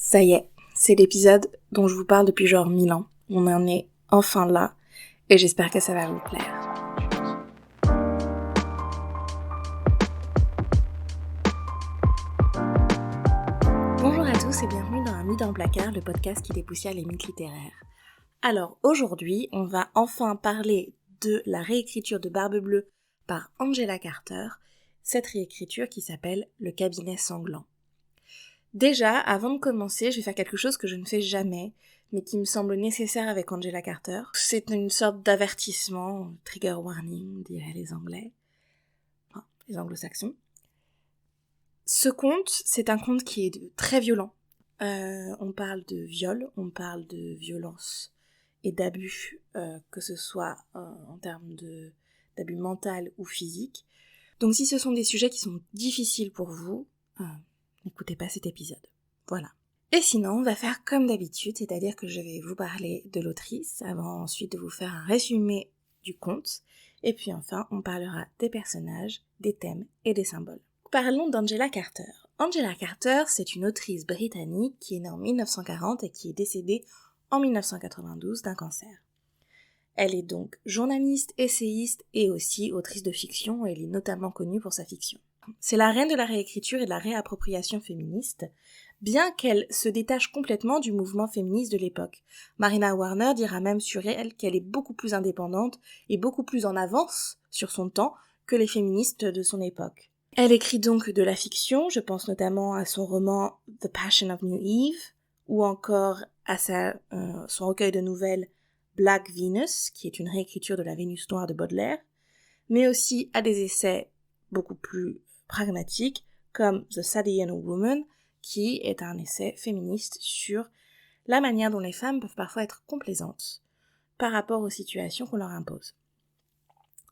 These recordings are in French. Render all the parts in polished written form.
Ça y est, c'est l'épisode dont je vous parle depuis genre 1000 ans. On en est enfin là, et j'espère que ça va vous plaire. Bonjour à tous et bienvenue dans Un mythe dans le placard, le podcast qui dépoussière les mythes littéraires. Alors aujourd'hui, on va enfin parler de la réécriture de Barbe Bleue par Angela Carter, cette réécriture qui s'appelle Le cabinet sanglant. Déjà, avant de commencer, je vais faire quelque chose que je ne fais jamais, mais qui me semble nécessaire avec Angela Carter. C'est une sorte d'avertissement, trigger warning, diraient les Anglais, enfin, les Anglo-Saxons. Ce conte, c'est un conte qui est très violent. On parle de viol, on parle de violence et d'abus, que ce soit en termes d'abus mental ou physique. Donc si ce sont des sujets qui sont difficiles pour vous, n'écoutez pas cet épisode. Voilà. Et sinon, on va faire comme d'habitude, c'est-à-dire que je vais vous parler de l'autrice, avant ensuite de vous faire un résumé du conte, et puis enfin, on parlera des personnages, des thèmes et des symboles. Parlons d'Angela Carter. Angela Carter, c'est une autrice britannique qui est née en 1940 et qui est décédée en 1992 d'un cancer. Elle est donc journaliste, essayiste et aussi autrice de fiction, et elle est notamment connue pour sa fiction. C'est la reine de la réécriture et de la réappropriation féministe, bien qu'elle se détache complètement du mouvement féministe de l'époque. Marina Warner dira même sur elle qu'elle est beaucoup plus indépendante et beaucoup plus en avance sur son temps que les féministes de son époque. Elle écrit donc de la fiction, je pense notamment à son roman The Passion of New Eve, ou encore à son recueil de nouvelles Black Venus, qui est une réécriture de la Vénus noire de Baudelaire, mais aussi à des essais beaucoup plus pragmatiques, comme The Sadian Woman, qui est un essai féministe sur la manière dont les femmes peuvent parfois être complaisantes par rapport aux situations qu'on leur impose.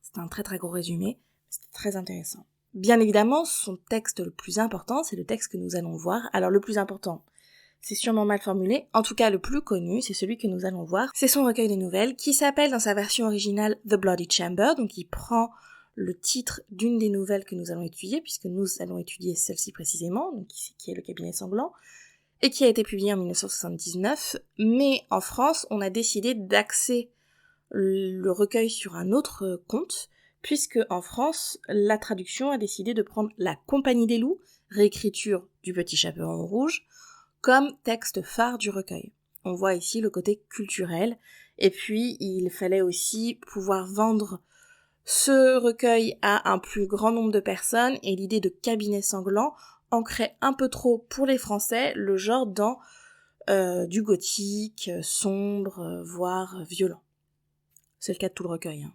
C'est un très très gros résumé, c'est très intéressant. Bien évidemment, son texte le plus important, c'est le texte que nous allons voir. Alors le plus important, c'est sûrement mal formulé, en tout cas le plus connu, c'est celui que nous allons voir. C'est son recueil de nouvelles, qui s'appelle dans sa version originale The Bloody Chamber, donc il prend le titre d'une des nouvelles que nous allons étudier, puisque nous allons étudier celle-ci précisément, donc qui est Le cabinet sanglant, et qui a été publiée en 1979, mais en France, on a décidé d'axer le recueil sur un autre conte, puisque en France, la traduction a décidé de prendre La Compagnie des loups, réécriture du Petit Chaperon rouge, comme texte phare du recueil. On voit ici le côté culturel, et puis il fallait aussi pouvoir vendre ce recueil à un plus grand nombre de personnes, et l'idée de cabinet sanglant ancrait un peu trop pour les Français le genre dans du gothique, sombre, voire violent. C'est le cas de tout le recueil.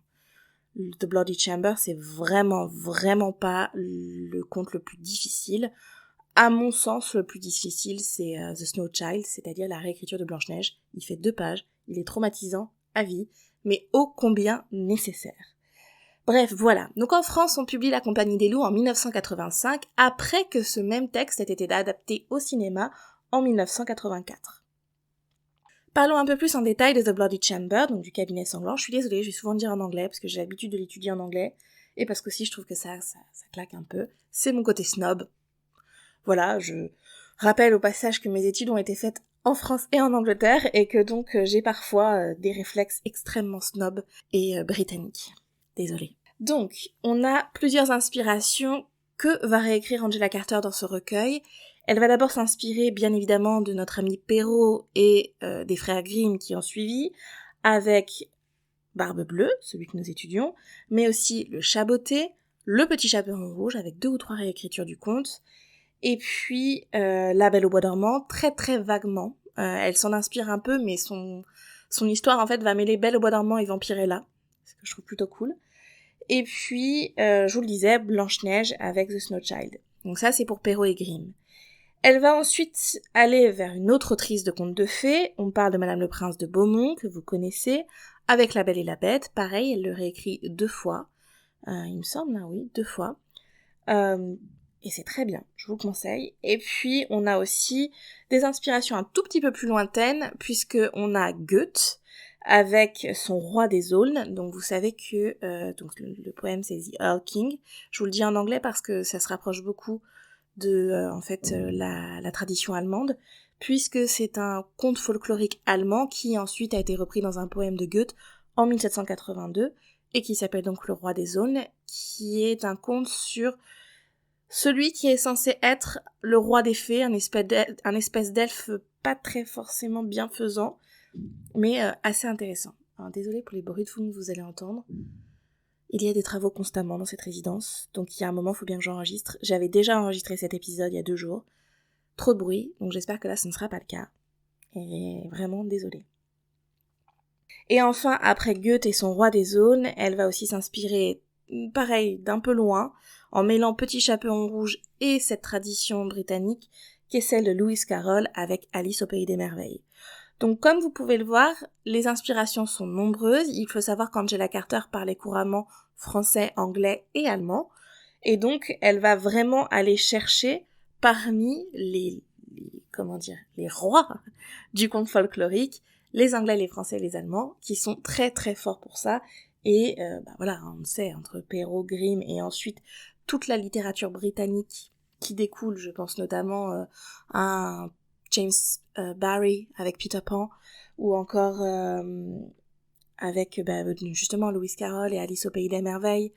The Bloody Chamber, c'est vraiment pas le conte le plus difficile. À mon sens, le plus difficile, c'est The Snow Child, c'est-à-dire la réécriture de Blanche-Neige. Il fait 2 pages, il est traumatisant à vie, mais ô combien nécessaire. Bref, voilà. Donc en France, on publie La Compagnie des loups en 1985, après que ce même texte ait été adapté au cinéma en 1984. Parlons un peu plus en détail de The Bloody Chamber, donc du cabinet sanglant. Je suis désolée, je vais souvent le dire en anglais, parce que j'ai l'habitude de l'étudier en anglais, et parce que aussi je trouve que ça claque un peu. C'est mon côté snob. Voilà, je rappelle au passage que mes études ont été faites en France et en Angleterre, et que donc j'ai parfois des réflexes extrêmement snob et britanniques. Désolée. Donc, on a plusieurs inspirations que va réécrire Angela Carter dans ce recueil. Elle va d'abord s'inspirer, bien évidemment, de notre ami Perrault et des frères Grimm qui ont suivi, avec Barbe Bleue, celui que nous étudions, mais aussi Le Chat botté, Le Petit Chaperon rouge, avec 2 ou 3 réécritures du conte, et puis La Belle au bois dormant, très très vaguement. Elle s'en inspire un peu, mais son histoire, en fait, va mêler Belle au bois dormant et Vampirella, ce que je trouve plutôt cool. Et puis, je vous le disais, Blanche-Neige avec The Snow Child. Donc ça, c'est pour Perrault et Grimm. Elle va ensuite aller vers une autre autrice de contes de fées. On parle de Madame le Prince de Beaumont, que vous connaissez, avec La Belle et la Bête. Pareil, elle le réécrit 2 fois. Il me semble, hein, oui, 2 fois. Et c'est très bien, je vous le conseille. Et puis, on a aussi des inspirations un tout petit peu plus lointaines, puisque on a Goethe, avec son Roi des Aulnes. Donc vous savez que donc le poème c'est The Earl King. Je vous le dis en anglais parce que ça se rapproche beaucoup de la tradition allemande, puisque c'est un conte folklorique allemand qui ensuite a été repris dans un poème de Goethe en 1782 et qui s'appelle donc Le Roi des Aulnes, qui est un conte sur celui qui est censé être le roi des fées, un espèce d'elfe pas très forcément bienfaisant, mais assez intéressant. Alors désolée pour les bruits de fond que vous allez entendre. Il y a des travaux constamment dans cette résidence, donc il y a un moment, il faut bien que j'enregistre. J'avais déjà enregistré cet épisode il y a 2 jours. Trop de bruit, donc j'espère que là ce ne sera pas le cas. Et vraiment désolée. Et enfin, après Goethe et son Roi des Aulnes, elle va aussi s'inspirer, pareil, d'un peu loin, en mêlant Petit Chaperon Rouge et cette tradition britannique, qui est celle de Lewis Carroll avec Alice au Pays des Merveilles. Donc comme vous pouvez le voir, les inspirations sont nombreuses. Il faut savoir qu'Angela Carter parlait couramment français, anglais et allemand. Et donc elle va vraiment aller chercher parmi les rois du conte folklorique, les anglais, les français, les allemands, qui sont très très forts pour ça. Et voilà, on le sait, entre Perrault, Grimm et ensuite toute la littérature britannique qui découle, je pense notamment à James Barrie avec Peter Pan, ou encore avec justement Lewis Carroll et Alice au Pays des Merveilles,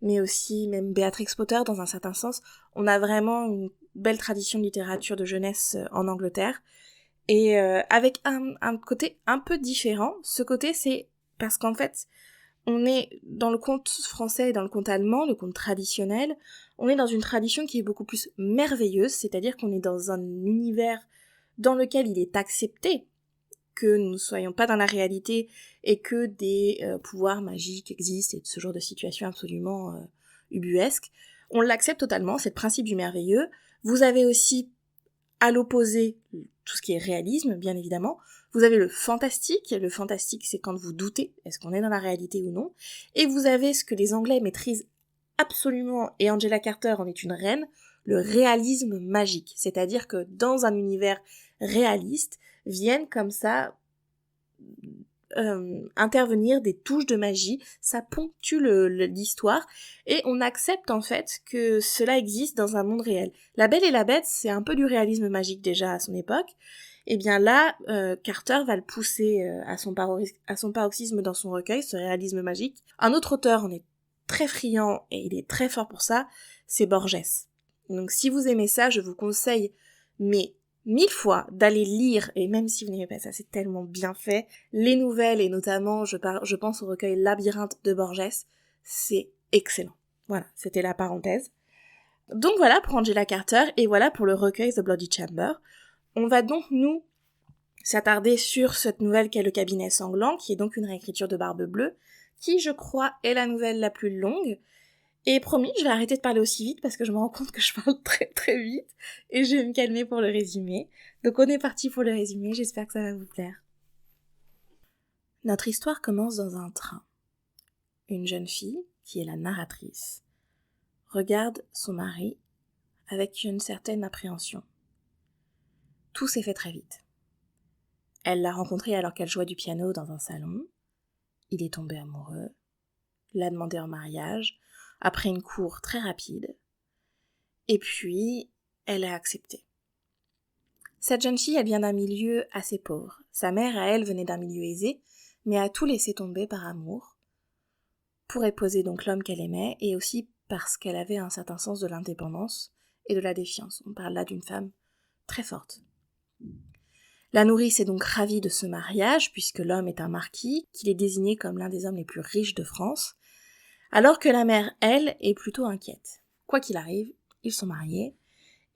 mais aussi même Béatrix Potter dans un certain sens. On a vraiment une belle tradition de littérature de jeunesse en Angleterre, et avec un côté un peu différent. Ce côté, c'est parce qu'en fait, on est dans le conte français et dans le conte allemand, le conte traditionnel, on est dans une tradition qui est beaucoup plus merveilleuse, c'est-à-dire qu'on est dans un univers dans lequel il est accepté que nous ne soyons pas dans la réalité et que des pouvoirs magiques existent et ce genre de situation absolument ubuesque. On l'accepte totalement, c'est le principe du merveilleux. Vous avez aussi, à l'opposé, tout ce qui est réalisme, bien évidemment. Vous avez le fantastique. Le fantastique, c'est quand vous doutez, est-ce qu'on est dans la réalité ou non. Et vous avez ce que les Anglais maîtrisent absolument, et Angela Carter en est une reine, le réalisme magique. C'est-à-dire que dans un univers réaliste, viennent comme ça intervenir des touches de magie, ça ponctue l'histoire, et on accepte en fait que cela existe dans un monde réel. La Belle et la Bête, c'est un peu du réalisme magique déjà à son époque, et bien là, Carter va le pousser à son paroxysme dans son recueil, ce réalisme magique. Un autre auteur en est très friand, et il est très fort pour ça, c'est Borges. Donc si vous aimez ça, je vous conseille, mais 1000 fois d'aller lire, et même si vous n'aimez pas ça, c'est tellement bien fait, les nouvelles, et notamment, je pense au recueil Labyrinthe de Borges, c'est excellent. Voilà, c'était la parenthèse. Donc voilà pour Angela Carter, et voilà pour le recueil The Bloody Chamber. On va donc, nous, s'attarder sur cette nouvelle qu'est Le Cabinet Sanglant, qui est donc une réécriture de Barbe Bleue, qui, je crois, est la nouvelle la plus longue. Et promis, je vais arrêter de parler aussi vite parce que je me rends compte que je parle très très vite et je vais me calmer pour le résumé. Donc on est parti pour le résumé, j'espère que ça va vous plaire. Notre histoire commence dans un train. Une jeune fille, qui est la narratrice, regarde son mari avec une certaine appréhension. Tout s'est fait très vite. Elle l'a rencontré alors qu'elle jouait du piano dans un salon. Il est tombé amoureux, l'a demandé en mariage, après une cour très rapide, et puis elle a accepté. Cette jeune fille, elle vient d'un milieu assez pauvre. Sa mère, à elle, venait d'un milieu aisé, mais a tout laissé tomber par amour, pour épouser donc l'homme qu'elle aimait, et aussi parce qu'elle avait un certain sens de l'indépendance et de la défiance. On parle là d'une femme très forte. La nourrice est donc ravie de ce mariage, puisque l'homme est un marquis, qu'il est désigné comme l'un des hommes les plus riches de France, alors que la mère, elle, est plutôt inquiète. Quoi qu'il arrive, ils sont mariés,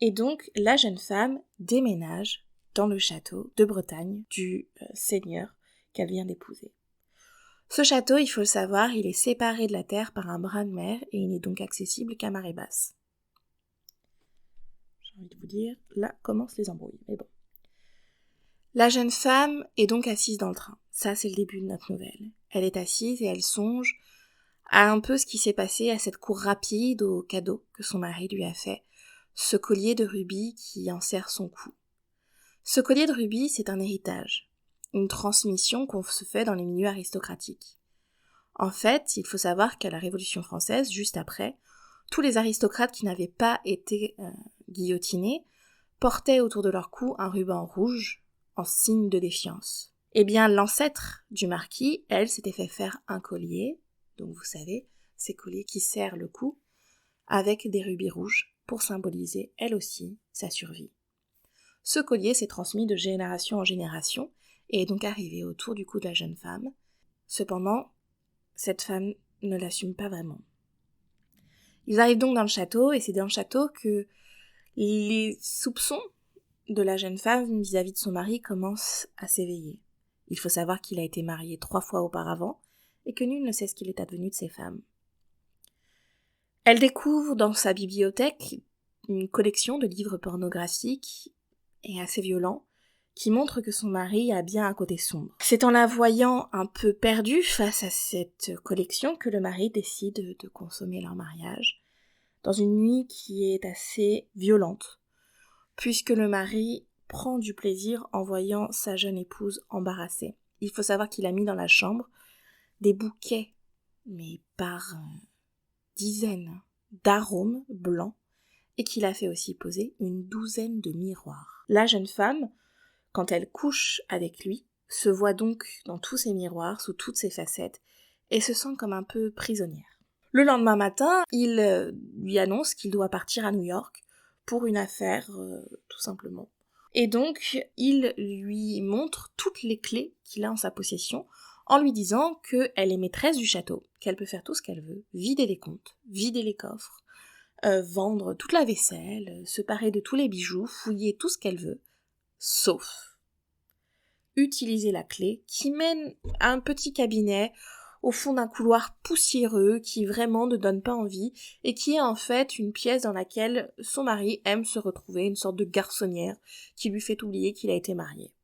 et donc la jeune femme déménage dans le château de Bretagne du seigneur qu'elle vient d'épouser. Ce château, il faut le savoir, il est séparé de la terre par un bras de mer, et il n'est donc accessible qu'à marée basse. J'ai envie de vous dire, là commencent les embrouilles, mais bon. La jeune femme est donc assise dans le train. Ça, c'est le début de notre nouvelle. Elle est assise et elle songe à un peu ce qui s'est passé à cette cour rapide au cadeau que son mari lui a fait, ce collier de rubis qui enserre son cou. Ce collier de rubis, c'est un héritage, une transmission qu'on se fait dans les milieux aristocratiques. En fait, il faut savoir qu'à la Révolution française, juste après, tous les aristocrates qui n'avaient pas été guillotinés portaient autour de leur cou un ruban rouge en signe de défiance. Eh bien, l'ancêtre du marquis, elle, s'était fait faire un collier, donc vous savez, ces colliers qui serrent le cou, avec des rubis rouges pour symboliser, elle aussi, sa survie. Ce collier s'est transmis de génération en génération et est donc arrivé autour du cou de la jeune femme. Cependant, cette femme ne l'assume pas vraiment. Ils arrivent donc dans le château et c'est dans le château que les soupçons de la jeune femme vis-à-vis de son mari commencent à s'éveiller. Il faut savoir qu'il a été marié 3 fois auparavant et que nul ne sait ce qu'il est advenu de ses femmes. Elle découvre dans sa bibliothèque une collection de livres pornographiques et assez violents qui montrent que son mari a bien un côté sombre. C'est en la voyant un peu perdue face à cette collection que le mari décide de consommer leur mariage dans une nuit qui est assez violente, puisque le mari prend du plaisir en voyant sa jeune épouse embarrassée. Il faut savoir qu'il a mis dans la chambre des bouquets, mais par dizaines d'arômes blancs, et qu'il a fait aussi poser une 12aine de miroirs. La jeune femme, quand elle couche avec lui, se voit donc dans tous ces miroirs, sous toutes ses facettes, et se sent comme un peu prisonnière. Le lendemain matin, il lui annonce qu'il doit partir à New York pour une affaire, tout simplement. Et donc, il lui montre toutes les clés qu'il a en sa possession, en lui disant qu'elle est maîtresse du château, qu'elle peut faire tout ce qu'elle veut, vider les comptes, vider les coffres, vendre toute la vaisselle, se parer de tous les bijoux, fouiller tout ce qu'elle veut, sauf utiliser la clé qui mène à un petit cabinet au fond d'un couloir poussiéreux qui vraiment ne donne pas envie et qui est en fait une pièce dans laquelle son mari aime se retrouver, une sorte de garçonnière qui lui fait oublier qu'il a été marié.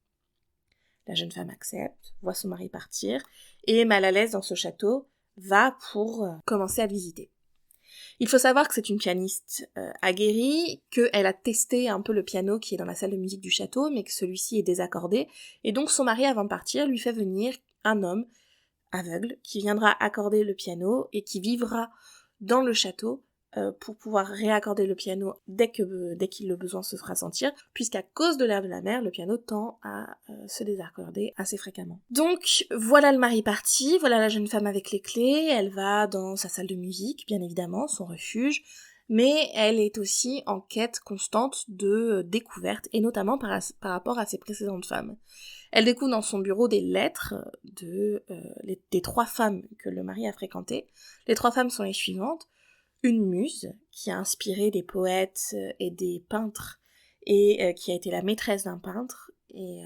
La jeune femme accepte, voit son mari partir et, mal à l'aise dans ce château, va pour commencer à le visiter. Il faut savoir que c'est une pianiste aguerrie, qu'elle a testé un peu le piano qui est dans la salle de musique du château, mais que celui-ci est désaccordé, et donc son mari, avant de partir, lui fait venir un homme aveugle qui viendra accorder le piano et qui vivra dans le château pour pouvoir réaccorder le piano dès qu'il le besoin se fera sentir, puisqu'à cause de l'air de la mer, le piano tend à se désaccorder assez fréquemment. Donc voilà le mari parti, voilà la jeune femme avec les clés, elle va dans sa salle de musique, bien évidemment, son refuge, mais elle est aussi en quête constante de découverte, et notamment par rapport à ses précédentes femmes. Elle découvre dans son bureau des lettres des 3 femmes que le mari a fréquentées. Les 3 femmes sont les suivantes. Une muse qui a inspiré des poètes et des peintres et qui a été la maîtresse d'un peintre et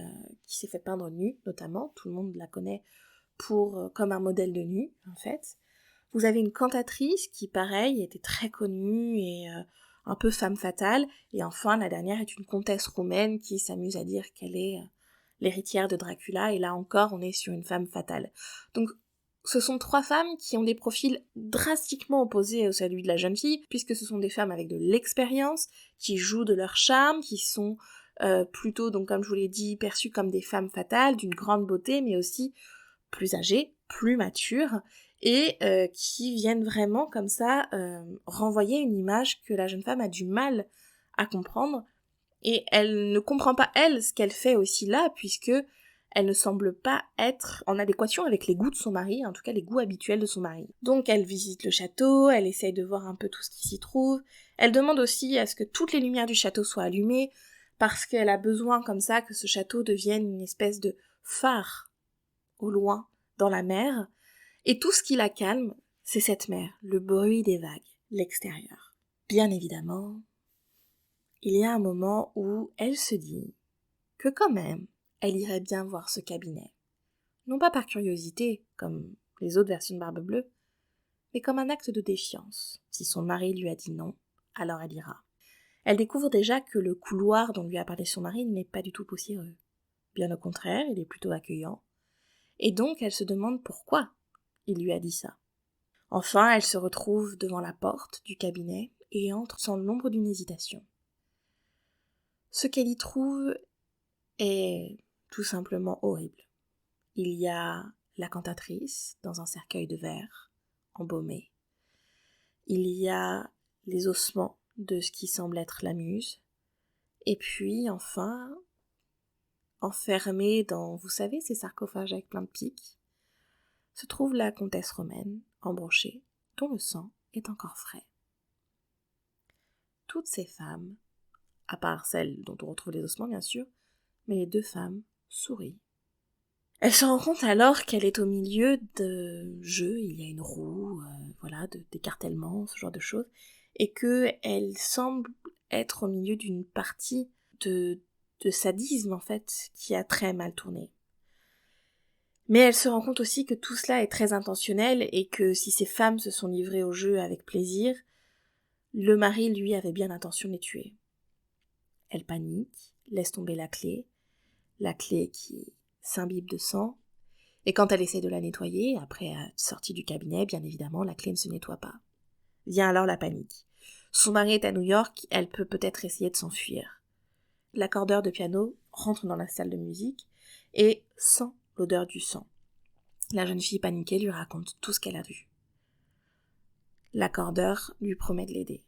qui s'est fait peindre nue notamment, tout le monde la connaît comme un modèle de nu en fait. Vous avez une cantatrice qui pareil était très connue et un peu femme fatale, et enfin la dernière est une comtesse roumaine qui s'amuse à dire qu'elle est l'héritière de Dracula, et là encore on est sur une femme fatale. Donc ce sont 3 femmes qui ont des profils drastiquement opposés à celui de la jeune fille, puisque ce sont des femmes avec de l'expérience, qui jouent de leur charme, qui sont plutôt, donc comme je vous l'ai dit, perçues comme des femmes fatales, d'une grande beauté, mais aussi plus âgées, plus matures, et qui viennent vraiment comme ça renvoyer une image que la jeune femme a du mal à comprendre, et elle ne comprend pas, elle, ce qu'elle fait aussi là, puisque elle ne semble pas être en adéquation avec les goûts de son mari, en tout cas les goûts habituels de son mari. Donc elle visite le château, elle essaye de voir un peu tout ce qui s'y trouve, elle demande aussi à ce que toutes les lumières du château soient allumées, parce qu'elle a besoin comme ça que ce château devienne une espèce de phare au loin, dans la mer, et tout ce qui la calme, c'est cette mer, le bruit des vagues, l'extérieur. Bien évidemment, il y a un moment où elle se dit que quand même, elle irait bien voir ce cabinet. Non pas par curiosité, comme les autres versions de Barbe Bleue, mais comme un acte de défiance. Si son mari lui a dit non, alors elle ira. Elle découvre déjà que le couloir dont lui a parlé son mari n'est pas du tout poussiéreux. Bien au contraire, il est plutôt accueillant. Et donc elle se demande pourquoi il lui a dit ça. Enfin, elle se retrouve devant la porte du cabinet et entre sans l'ombre d'une hésitation. Ce qu'elle y trouve est tout simplement horrible. Il y a la cantatrice dans un cercueil de verre, embaumé. Il y a les ossements de ce qui semble être la muse. Et puis enfin, enfermée dans, vous savez, ces sarcophages avec plein de pics, se trouve la comtesse romaine, embrochée, dont le sang est encore frais. Toutes ces femmes, à part celle dont on retrouve les ossements bien sûr, mais les 2 femmes sourient. Elle se rend compte alors qu'elle est au milieu de jeux, il y a une roue, d'écartèlement, ce genre de choses, et qu'elle semble être au milieu d'une partie de sadisme en fait, qui a très mal tourné. Mais elle se rend compte aussi que tout cela est très intentionnel et que si ces femmes se sont livrées au jeu avec plaisir, le mari, lui, avait bien l'intention de les tuer. Elle panique, laisse tomber la clé qui s'imbibe de sang, et quand elle essaie de la nettoyer, après être sortie du cabinet, bien évidemment, la clé ne se nettoie pas. Vient alors la panique. Son mari est à New York, elle peut peut-être essayer de s'enfuir. L'accordeur de piano rentre dans la salle de musique et sent l'odeur du sang. La jeune fille paniquée lui raconte tout ce qu'elle a vu. L'accordeur lui promet de l'aider.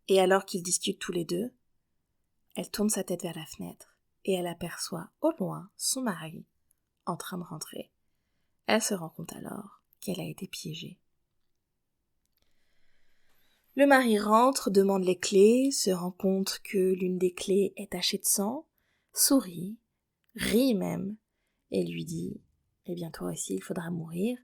Et alors qu'ils discutent tous les deux, elle tourne sa tête vers la fenêtre et elle aperçoit au loin son mari en train de rentrer. Elle se rend compte alors qu'elle a été piégée. Le mari rentre, demande les clés, se rend compte que l'une des clés est tachée de sang, sourit, rit même, et lui dit « Eh bien toi aussi il faudra mourir ».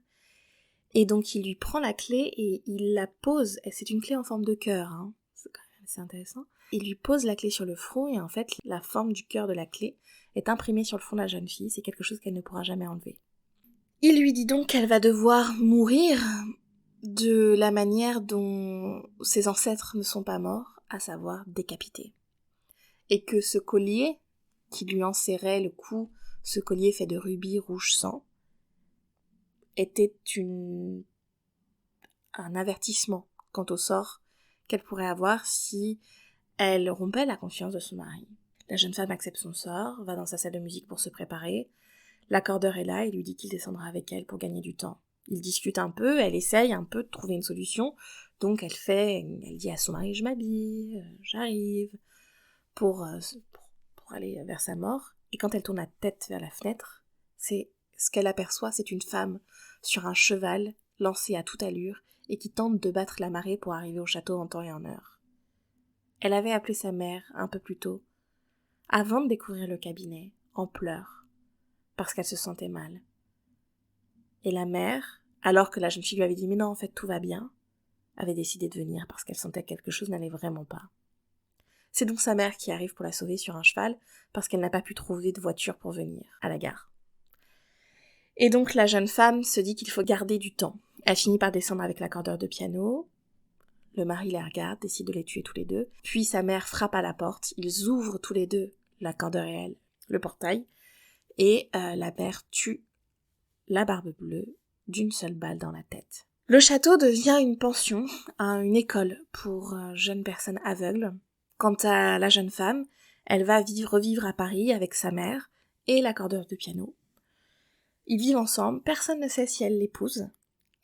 Et donc il lui prend la clé et il la pose, et c'est une clé en forme de cœur, c'est quand même assez intéressant. Il lui pose la clé sur le front et en fait la forme du cœur de la clé est imprimée sur le front de la jeune fille, c'est quelque chose qu'elle ne pourra jamais enlever. Il lui dit donc qu'elle va devoir mourir de la manière dont ses ancêtres ne sont pas morts, à savoir décapités. Et que ce collier qui lui enserrait le cou, ce collier fait de rubis rouge sang, était un avertissement quant au sort qu'elle pourrait avoir si elle rompait la confiance de son mari. La jeune femme accepte son sort, va dans sa salle de musique pour se préparer. L'accordeur est là et lui dit qu'il descendra avec elle pour gagner du temps. Ils discutent un peu, elle essaye un peu de trouver une solution, donc elle dit à son mari « je m'habille, j'arrive » pour aller vers sa mort. Et quand elle tourne la tête vers la fenêtre, c'est ce qu'elle aperçoit, c'est une femme sur un cheval lancé à toute allure et qui tente de battre la marée pour arriver au château en temps et en heure. Elle avait appelé sa mère un peu plus tôt, avant de découvrir le cabinet, en pleurs, parce qu'elle se sentait mal. Et la mère, alors que la jeune fille lui avait dit « mais non, en fait, tout va bien », avait décidé de venir parce qu'elle sentait que quelque chose n'allait vraiment pas. C'est donc sa mère qui arrive pour la sauver sur un cheval, parce qu'elle n'a pas pu trouver de voiture pour venir à la gare. Et donc la jeune femme se dit qu'il faut garder du temps. Elle finit par descendre avec l'accordeur de piano. Le mari les regarde, décide de les tuer tous les deux. Puis sa mère frappe à la porte. Ils ouvrent tous les deux, l'accordeur et elle, le portail. Et la mère tue la Barbe Bleue d'une seule balle dans la tête. Le château devient une pension, une école pour jeunes personnes aveugles. Quant à la jeune femme, elle va revivre à Paris avec sa mère et l'accordeur de piano. Ils vivent ensemble, personne ne sait si elle l'épouse,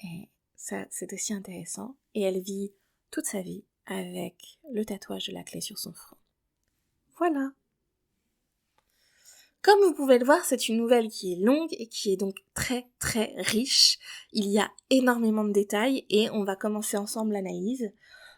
et ça c'est aussi intéressant, et elle vit toute sa vie avec le tatouage de la clé sur son front. Voilà. Comme vous pouvez le voir, c'est une nouvelle qui est longue et qui est donc très très riche. Il y a énormément de détails et on va commencer ensemble l'analyse.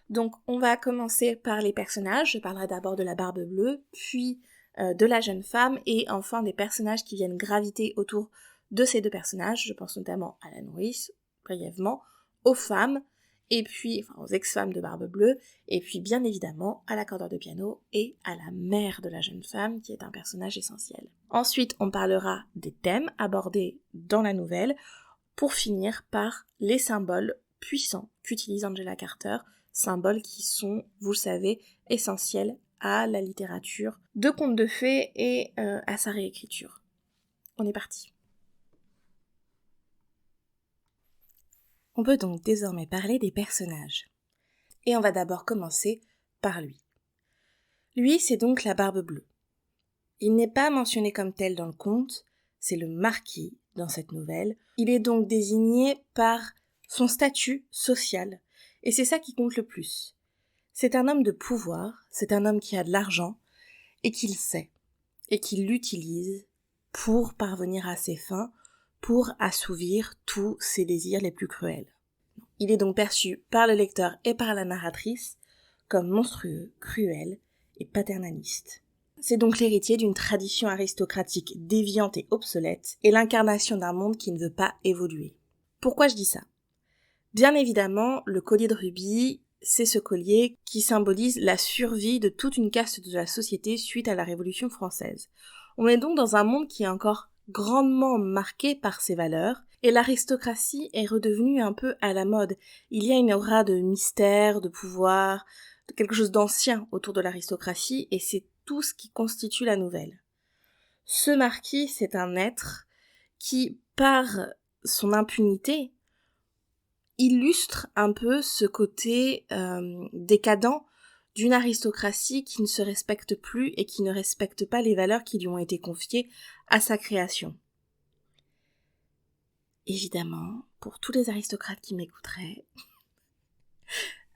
Donc on va commencer par les personnages. Je parlerai d'abord de la Barbe Bleue, puis de la jeune femme et enfin des personnages qui viennent graviter autour de ces deux personnages. Je pense notamment à la nourrice, brièvement, aux femmes, et puis aux ex-femmes de Barbe Bleue, et puis bien évidemment à l'accordeur de piano et à la mère de la jeune femme qui est un personnage essentiel. Ensuite, on parlera des thèmes abordés dans la nouvelle, pour finir par les symboles puissants qu'utilise Angela Carter, symboles qui sont, vous le savez, essentiels à la littérature de contes de fées et à sa réécriture. On est parti. On peut donc désormais parler des personnages. Et on va d'abord commencer par lui. Lui, c'est donc la Barbe Bleue. Il n'est pas mentionné comme tel dans le conte, c'est le marquis dans cette nouvelle. Il est donc désigné par son statut social, et c'est ça qui compte le plus. C'est un homme de pouvoir, c'est un homme qui a de l'argent et qui le sait, et qui l'utilise pour parvenir à ses fins, pour assouvir tous ses désirs les plus cruels. Il est donc perçu par le lecteur et par la narratrice comme monstrueux, cruel et paternaliste. C'est donc l'héritier d'une tradition aristocratique déviante et obsolète, et l'incarnation d'un monde qui ne veut pas évoluer. Pourquoi je dis ça ? Bien évidemment, le collier de rubis, c'est ce collier qui symbolise la survie de toute une caste de la société suite à la Révolution française. On est donc dans un monde qui est encore grandement marqué par ses valeurs, et l'aristocratie est redevenue un peu à la mode. Il y a une aura de mystère, de pouvoir, de quelque chose d'ancien autour de l'aristocratie, et c'est tout ce qui constitue la nouvelle. Ce marquis, c'est un être qui, par son impunité, illustre un peu ce côté décadent d'une aristocratie qui ne se respecte plus et qui ne respecte pas les valeurs qui lui ont été confiées à sa création. Évidemment, pour tous les aristocrates qui m'écouteraient,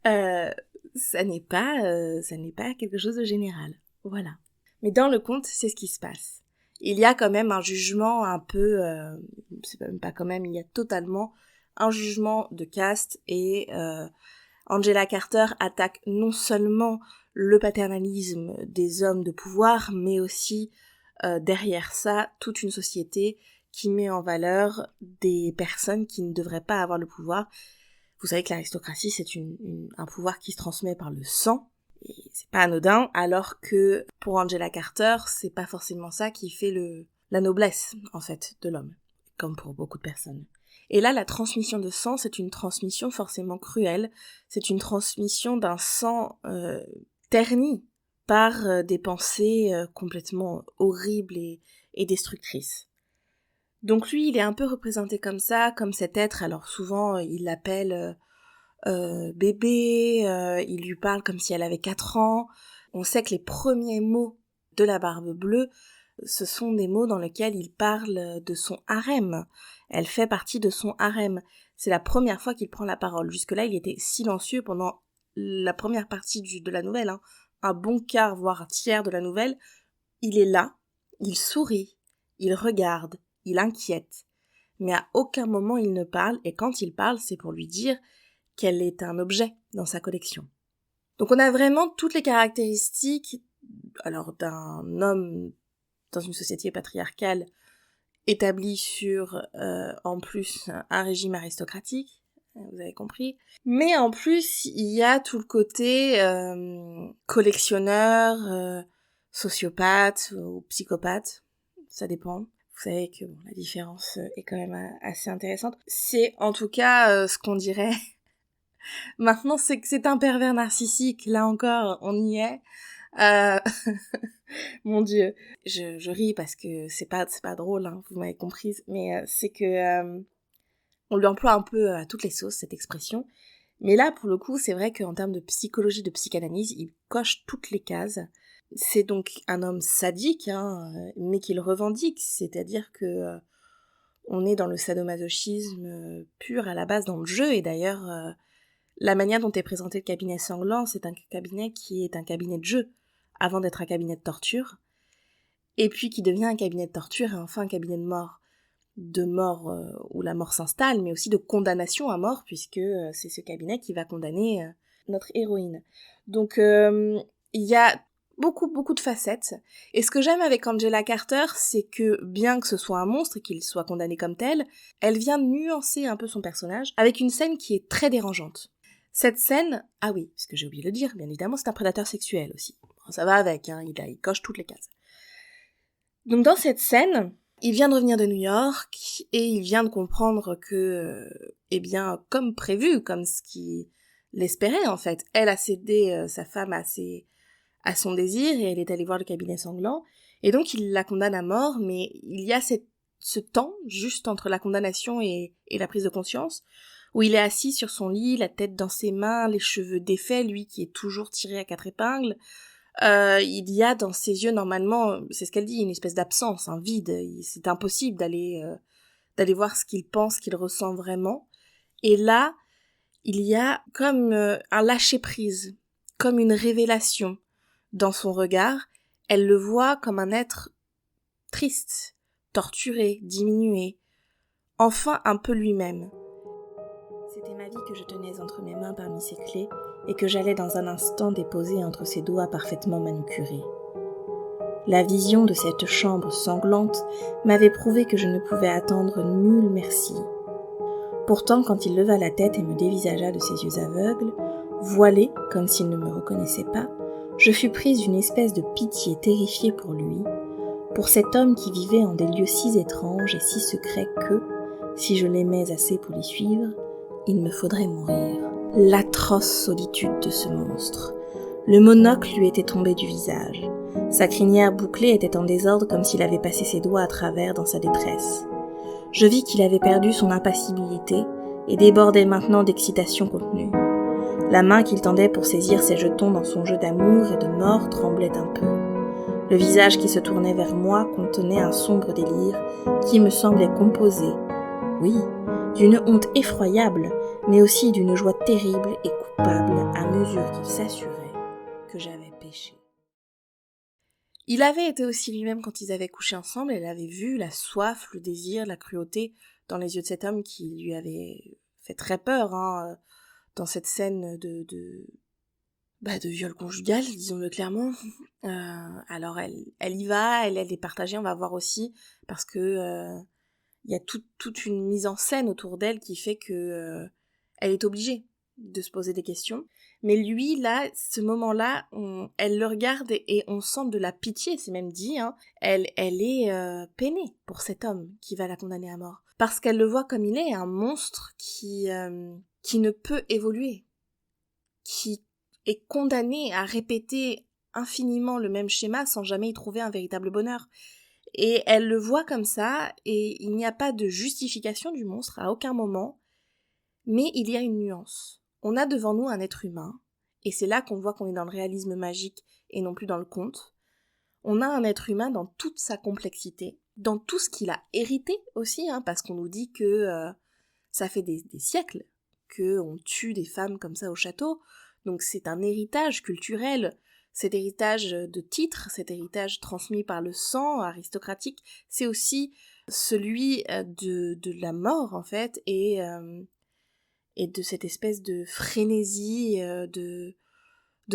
ça n'est pas quelque chose de général. Voilà. Mais dans le conte, c'est ce qui se passe. Il y a quand même un jugement un peu... c'est même pas quand même, il y a totalement un jugement de caste et Angela Carter attaque non seulement le paternalisme des hommes de pouvoir, mais aussi derrière ça, toute une société qui met en valeur des personnes qui ne devraient pas avoir le pouvoir. Vous savez que l'aristocratie, c'est un pouvoir qui se transmet par le sang, et c'est pas anodin, alors que pour Angela Carter, c'est pas forcément ça qui fait la noblesse, en fait, de l'homme, comme pour beaucoup de personnes. Et là, la transmission de sang, c'est une transmission forcément cruelle, c'est une transmission d'un sang terni par des pensées complètement horribles et destructrices. Donc lui, il est un peu représenté comme ça, comme cet être. Alors souvent, il l'appelle bébé, il lui parle comme si elle avait 4 ans. On sait que les premiers mots de la Barbe Bleue, ce sont des mots dans lesquels il parle de son harem. Elle fait partie de son harem. C'est la première fois qu'il prend la parole. Jusque-là, il était silencieux pendant la première partie de la nouvelle. Un bon quart, voire tiers de la nouvelle. Il est là, il sourit, il regarde, il inquiète, mais à aucun moment il ne parle, et quand il parle, c'est pour lui dire qu'elle est un objet dans sa collection. Donc on a vraiment toutes les caractéristiques d'un homme dans une société patriarcale établie sur, en plus, un régime aristocratique, vous avez compris. Mais en plus, il y a tout le côté collectionneur, sociopathe ou psychopathe, ça dépend. Vous savez que la différence est quand même assez intéressante. C'est en tout cas ce qu'on dirait. Maintenant, c'est que c'est un pervers narcissique. Là encore, on y est. Mon Dieu, je ris parce que c'est pas drôle, vous m'avez comprise. Mais c'est que on lui emploie un peu à toutes les sauces cette expression. Mais là, pour le coup, c'est vrai qu'en termes de psychologie, de psychanalyse, il coche toutes les cases. C'est donc un homme sadique, mais qu'il revendique, c'est-à-dire que on est dans le sadomasochisme pur à la base dans le jeu, et d'ailleurs, la manière dont est présenté le cabinet sanglant, c'est un cabinet qui est un cabinet de jeu, avant d'être un cabinet de torture, et puis qui devient un cabinet de torture, et enfin un cabinet de mort où la mort s'installe, mais aussi de condamnation à mort, puisque c'est ce cabinet qui va condamner notre héroïne. Donc il y a beaucoup de facettes, et ce que j'aime avec Angela Carter, c'est que bien que ce soit un monstre et qu'il soit condamné comme tel, elle vient nuancer un peu son personnage avec une scène qui est très dérangeante. Cette scène, ah oui, parce que j'ai oublié de le dire, bien évidemment, c'est un prédateur sexuel aussi. Bon, ça va avec, il coche toutes les cases. Donc dans cette scène, il vient de revenir de New York et il vient de comprendre que, comme prévu, comme ce qu'il l'espérait en fait, elle a cédé sa femme à son désir et elle est allée voir le cabinet sanglant. Et donc il la condamne à mort, mais il y a ce temps juste entre la condamnation et la prise de conscience, où il est assis sur son lit, la tête dans ses mains, les cheveux défaits, lui qui est toujours tiré à 4 épingles. Il y a dans ses yeux, normalement, c'est ce qu'elle dit, une espèce d'absence, un vide. C'est impossible d'aller voir ce qu'il pense, qu'il ressent vraiment. Et là, il y a comme un lâcher-prise, comme une révélation. Dans son regard, elle le voit comme un être triste, torturé, diminué, enfin un peu lui-même. C'était ma vie que je tenais entre mes mains parmi ses clés et que j'allais dans un instant déposer entre ses doigts parfaitement manucurés. La vision de cette chambre sanglante m'avait prouvé que je ne pouvais attendre nul merci. Pourtant, quand il leva la tête et me dévisagea de ses yeux aveugles, voilé comme s'il ne me reconnaissait pas, je fus prise d'une espèce de pitié terrifiée pour lui, pour cet homme qui vivait en des lieux si étranges et si secrets que, si je l'aimais assez pour l'y suivre, il me faudrait mourir. L'atroce solitude de ce monstre. Le monocle lui était tombé du visage. Sa crinière bouclée était en désordre comme s'il avait passé ses doigts à travers dans sa détresse. Je vis qu'il avait perdu son impassibilité et débordait maintenant d'excitation contenue. La main qu'il tendait pour saisir ses jetons dans son jeu d'amour et de mort tremblait un peu. Le visage qui se tournait vers moi contenait un sombre délire qui me semblait composé, oui, d'une honte effroyable, mais aussi d'une joie terrible et coupable à mesure qu'il s'assurait que j'avais péché. Il avait été aussi lui-même quand ils avaient couché ensemble, et il avait vu la soif, le désir, la cruauté dans les yeux de cet homme qui lui avait fait très peur, dans cette scène de viol conjugal, disons-le clairement. Alors elle y va, elle est partagée, on va voir aussi, parce que il y a toute une mise en scène autour d'elle qui fait que elle est obligée de se poser des questions. Mais lui, là, ce moment-là, elle le regarde et on sent de la pitié, c'est même dit, elle est peinée pour cet homme qui va la condamner à mort. Parce qu'elle le voit comme il est, un monstre qui ne peut évoluer, qui est condamné à répéter infiniment le même schéma sans jamais y trouver un véritable bonheur. Et elle le voit comme ça, et il n'y a pas de justification du monstre à aucun moment, mais il y a une nuance. On a devant nous un être humain, et c'est là qu'on voit qu'on est dans le réalisme magique et non plus dans le conte. On a un être humain dans toute sa complexité, dans tout ce qu'il a hérité aussi, parce qu'on nous dit que ça fait des siècles qu'on tue des femmes comme ça au château, donc c'est un héritage culturel. Cet héritage de titres, cet héritage transmis par le sang aristocratique, c'est aussi celui de la mort en fait, et de cette espèce de frénésie de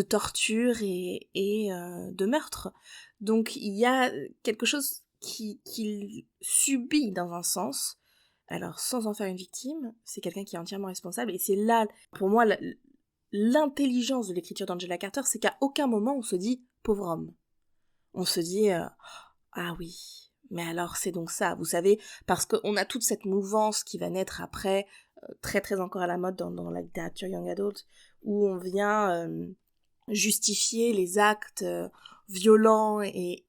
torture et de meurtre. Donc il y a quelque chose qu'il subit dans un sens, alors sans en faire une victime, c'est quelqu'un qui est entièrement responsable, et c'est là, pour moi, l'intelligence de l'écriture d'Angela Carter, c'est qu'à aucun moment on se dit « pauvre homme ». On se dit ah oui, mais alors c'est donc ça, vous savez, parce qu'on a toute cette mouvance qui va naître après, très très encore à la mode dans la littérature young adult, où on vient justifier les actes violents et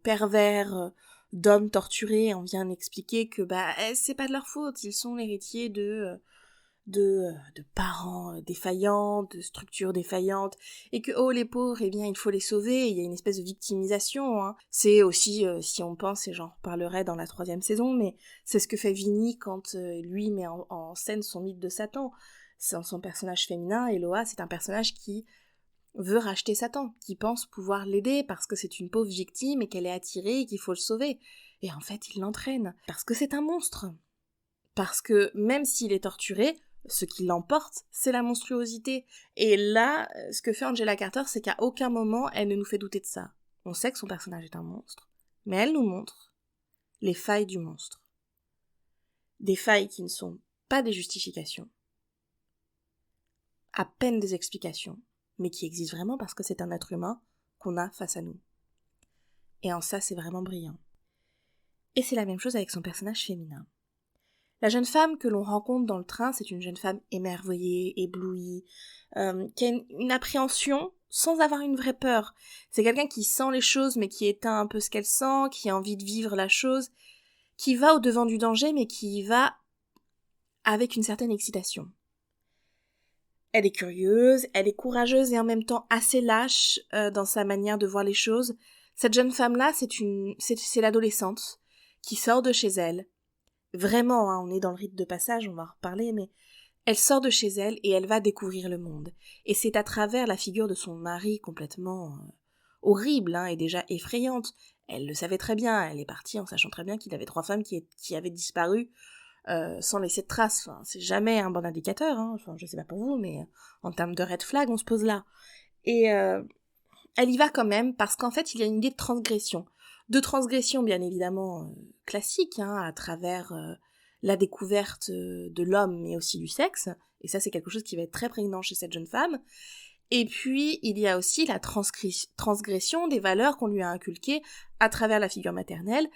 pervers d'hommes torturés. On vient expliquer que c'est pas de leur faute, ils sont l'héritier de parents défaillants, de structures défaillantes, et que les pauvres, eh bien il faut les sauver. Il y a une espèce de victimisation, C'est aussi, si on pense, et j'en reparlerai dans la 3e saison, mais c'est ce que fait Vinny quand lui met en scène son mythe de Satan. C'est son personnage féminin, Eloa, c'est un personnage qui veut racheter Satan, qui pense pouvoir l'aider parce que c'est une pauvre victime et qu'elle est attirée et qu'il faut le sauver. Et en fait, il l'entraîne, parce que c'est un monstre. Parce que même s'il est torturé, ce qui l'emporte, c'est la monstruosité. Et là, ce que fait Angela Carter, c'est qu'à aucun moment, elle ne nous fait douter de ça. On sait que son personnage est un monstre, mais elle nous montre les failles du monstre. Des failles qui ne sont pas des justifications, à peine des explications, mais qui existent vraiment parce que c'est un être humain qu'on a face à nous. Et en ça, c'est vraiment brillant. Et c'est la même chose avec son personnage féminin. La jeune femme que l'on rencontre dans le train, c'est une jeune femme émerveillée, éblouie, qui a une appréhension sans avoir une vraie peur. C'est quelqu'un qui sent les choses mais qui éteint un peu ce qu'elle sent, qui a envie de vivre la chose, qui va au-devant du danger mais qui y va avec une certaine excitation. Elle est curieuse, elle est courageuse et en même temps assez lâche dans sa manière de voir les choses. Cette jeune femme-là, c'est l'adolescente qui sort de chez elle. Vraiment, on est dans le rite de passage, on va en reparler, mais elle sort de chez elle et elle va découvrir le monde. Et c'est à travers la figure de son mari complètement horrible et déjà effrayante. Elle le savait très bien, elle est partie en sachant très bien qu'il avait 3 femmes qui avaient disparu sans laisser de traces. Enfin, c'est jamais un bon indicateur, enfin, je sais pas pour vous, mais en termes de red flag, on se pose là. Et elle y va quand même parce qu'en fait, il y a une idée de transgression. De transgression, bien évidemment, classique, à travers la découverte de l'homme, mais aussi du sexe. Et ça, c'est quelque chose qui va être très prégnant chez cette jeune femme. Et puis, il y a aussi la transgression des valeurs qu'on lui a inculquées à travers la figure maternelle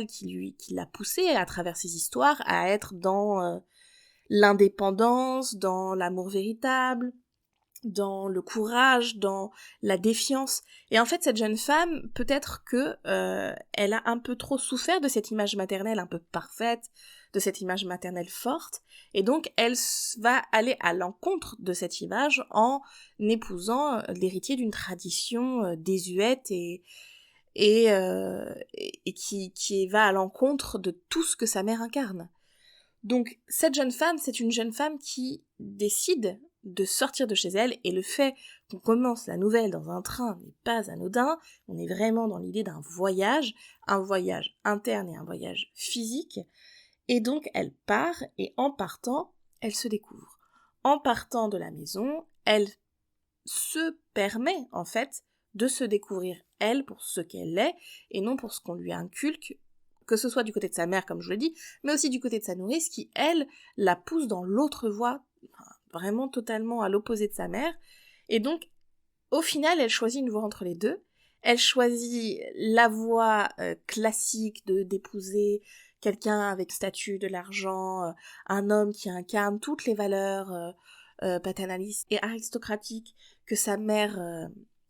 qui l'a poussée à travers ses histoires à être dans l'indépendance, dans l'amour véritable, dans le courage, dans la défiance. Et en fait, cette jeune femme, peut-être que elle a un peu trop souffert de cette image maternelle un peu parfaite, de cette image maternelle forte, et donc elle va aller à l'encontre de cette image en épousant l'héritier d'une tradition désuète et qui va à l'encontre de tout ce que sa mère incarne. Donc cette jeune femme, c'est une jeune femme qui décide de sortir de chez elle, et le fait qu'on commence la nouvelle dans un train n'est pas anodin. On est vraiment dans l'idée d'un voyage, un voyage interne et un voyage physique, et donc elle part, et en partant, elle se découvre. En partant de la maison, elle se permet en fait de se découvrir elle pour ce qu'elle est, et non pour ce qu'on lui inculque, que ce soit du côté de sa mère, comme je le dis, mais aussi du côté de sa nourrice, qui, elle, la pousse dans l'autre voie, vraiment totalement à l'opposé de sa mère. Et donc, au final, elle choisit une voie entre les deux. Elle choisit la voie classique d'épouser quelqu'un avec statut, de l'argent, un homme qui incarne toutes les valeurs paternalistes et aristocratiques que sa mère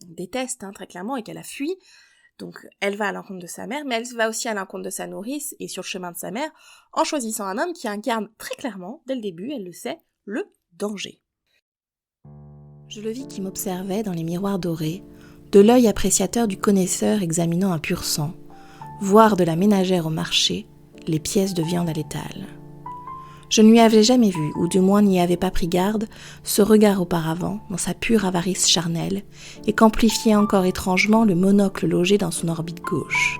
déteste, très clairement, et qu'elle a fui. Donc elle va à l'encontre de sa mère, mais elle va aussi à l'encontre de sa nourrice et sur le chemin de sa mère, en choisissant un homme qui incarne très clairement, dès le début, elle le sait, le danger. Je le vis qui m'observait dans les miroirs dorés, de l'œil appréciateur du connaisseur examinant un pur sang, voire de la ménagère au marché, les pièces de viande à l'étal. Je ne lui avais jamais vu, ou du moins n'y avais pas pris garde, ce regard auparavant, dans sa pure avarice charnelle, et qu'amplifiait encore étrangement le monocle logé dans son orbite gauche.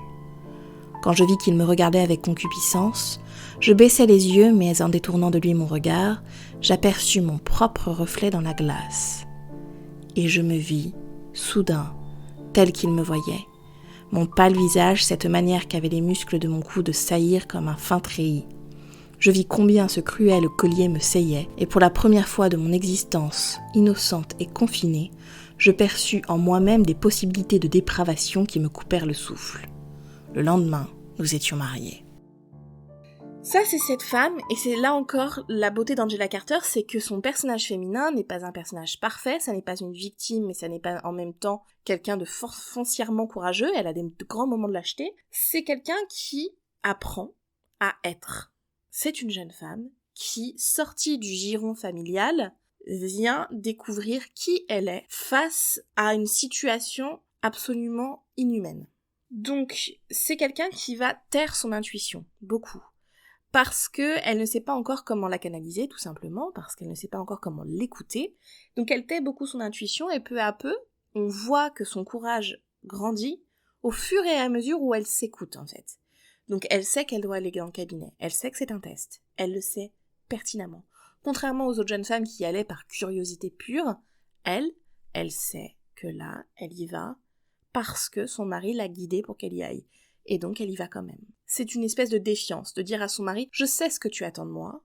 Quand je vis qu'il me regardait avec concupiscence, je baissai les yeux, mais en détournant de lui mon regard, j'aperçus mon propre reflet dans la glace. Et je me vis, soudain, tel qu'il me voyait, mon pâle visage, cette manière qu'avaient les muscles de mon cou de saillir comme un fin treillis. Je vis combien ce cruel collier me seyait, et pour la première fois de mon existence, innocente et confinée, je perçus en moi-même des possibilités de dépravation qui me coupèrent le souffle. Le lendemain, nous étions mariés. Ça, c'est cette femme, et c'est là encore la beauté d'Angela Carter, c'est que son personnage féminin n'est pas un personnage parfait, ça n'est pas une victime, mais ça n'est pas en même temps quelqu'un de foncièrement courageux, elle a de grands moments de lâcheté. C'est quelqu'un qui apprend à être. C'est une jeune femme qui, sortie du giron familial, vient découvrir qui elle est face à une situation absolument inhumaine. Donc, c'est quelqu'un qui va taire son intuition, beaucoup. Parce qu'elle ne sait pas encore comment la canaliser, tout simplement, parce qu'elle ne sait pas encore comment l'écouter. Donc elle tait beaucoup son intuition, et peu à peu, on voit que son courage grandit au fur et à mesure où elle s'écoute, en fait. Donc elle sait qu'elle doit aller dans le cabinet, elle sait que c'est un test, elle le sait pertinemment. Contrairement aux autres jeunes femmes qui y allaient par curiosité pure, elle sait que là, elle y va parce que son mari l'a guidée pour qu'elle y aille. Et donc elle y va quand même. C'est une espèce de défiance, de dire à son mari « Je sais ce que tu attends de moi,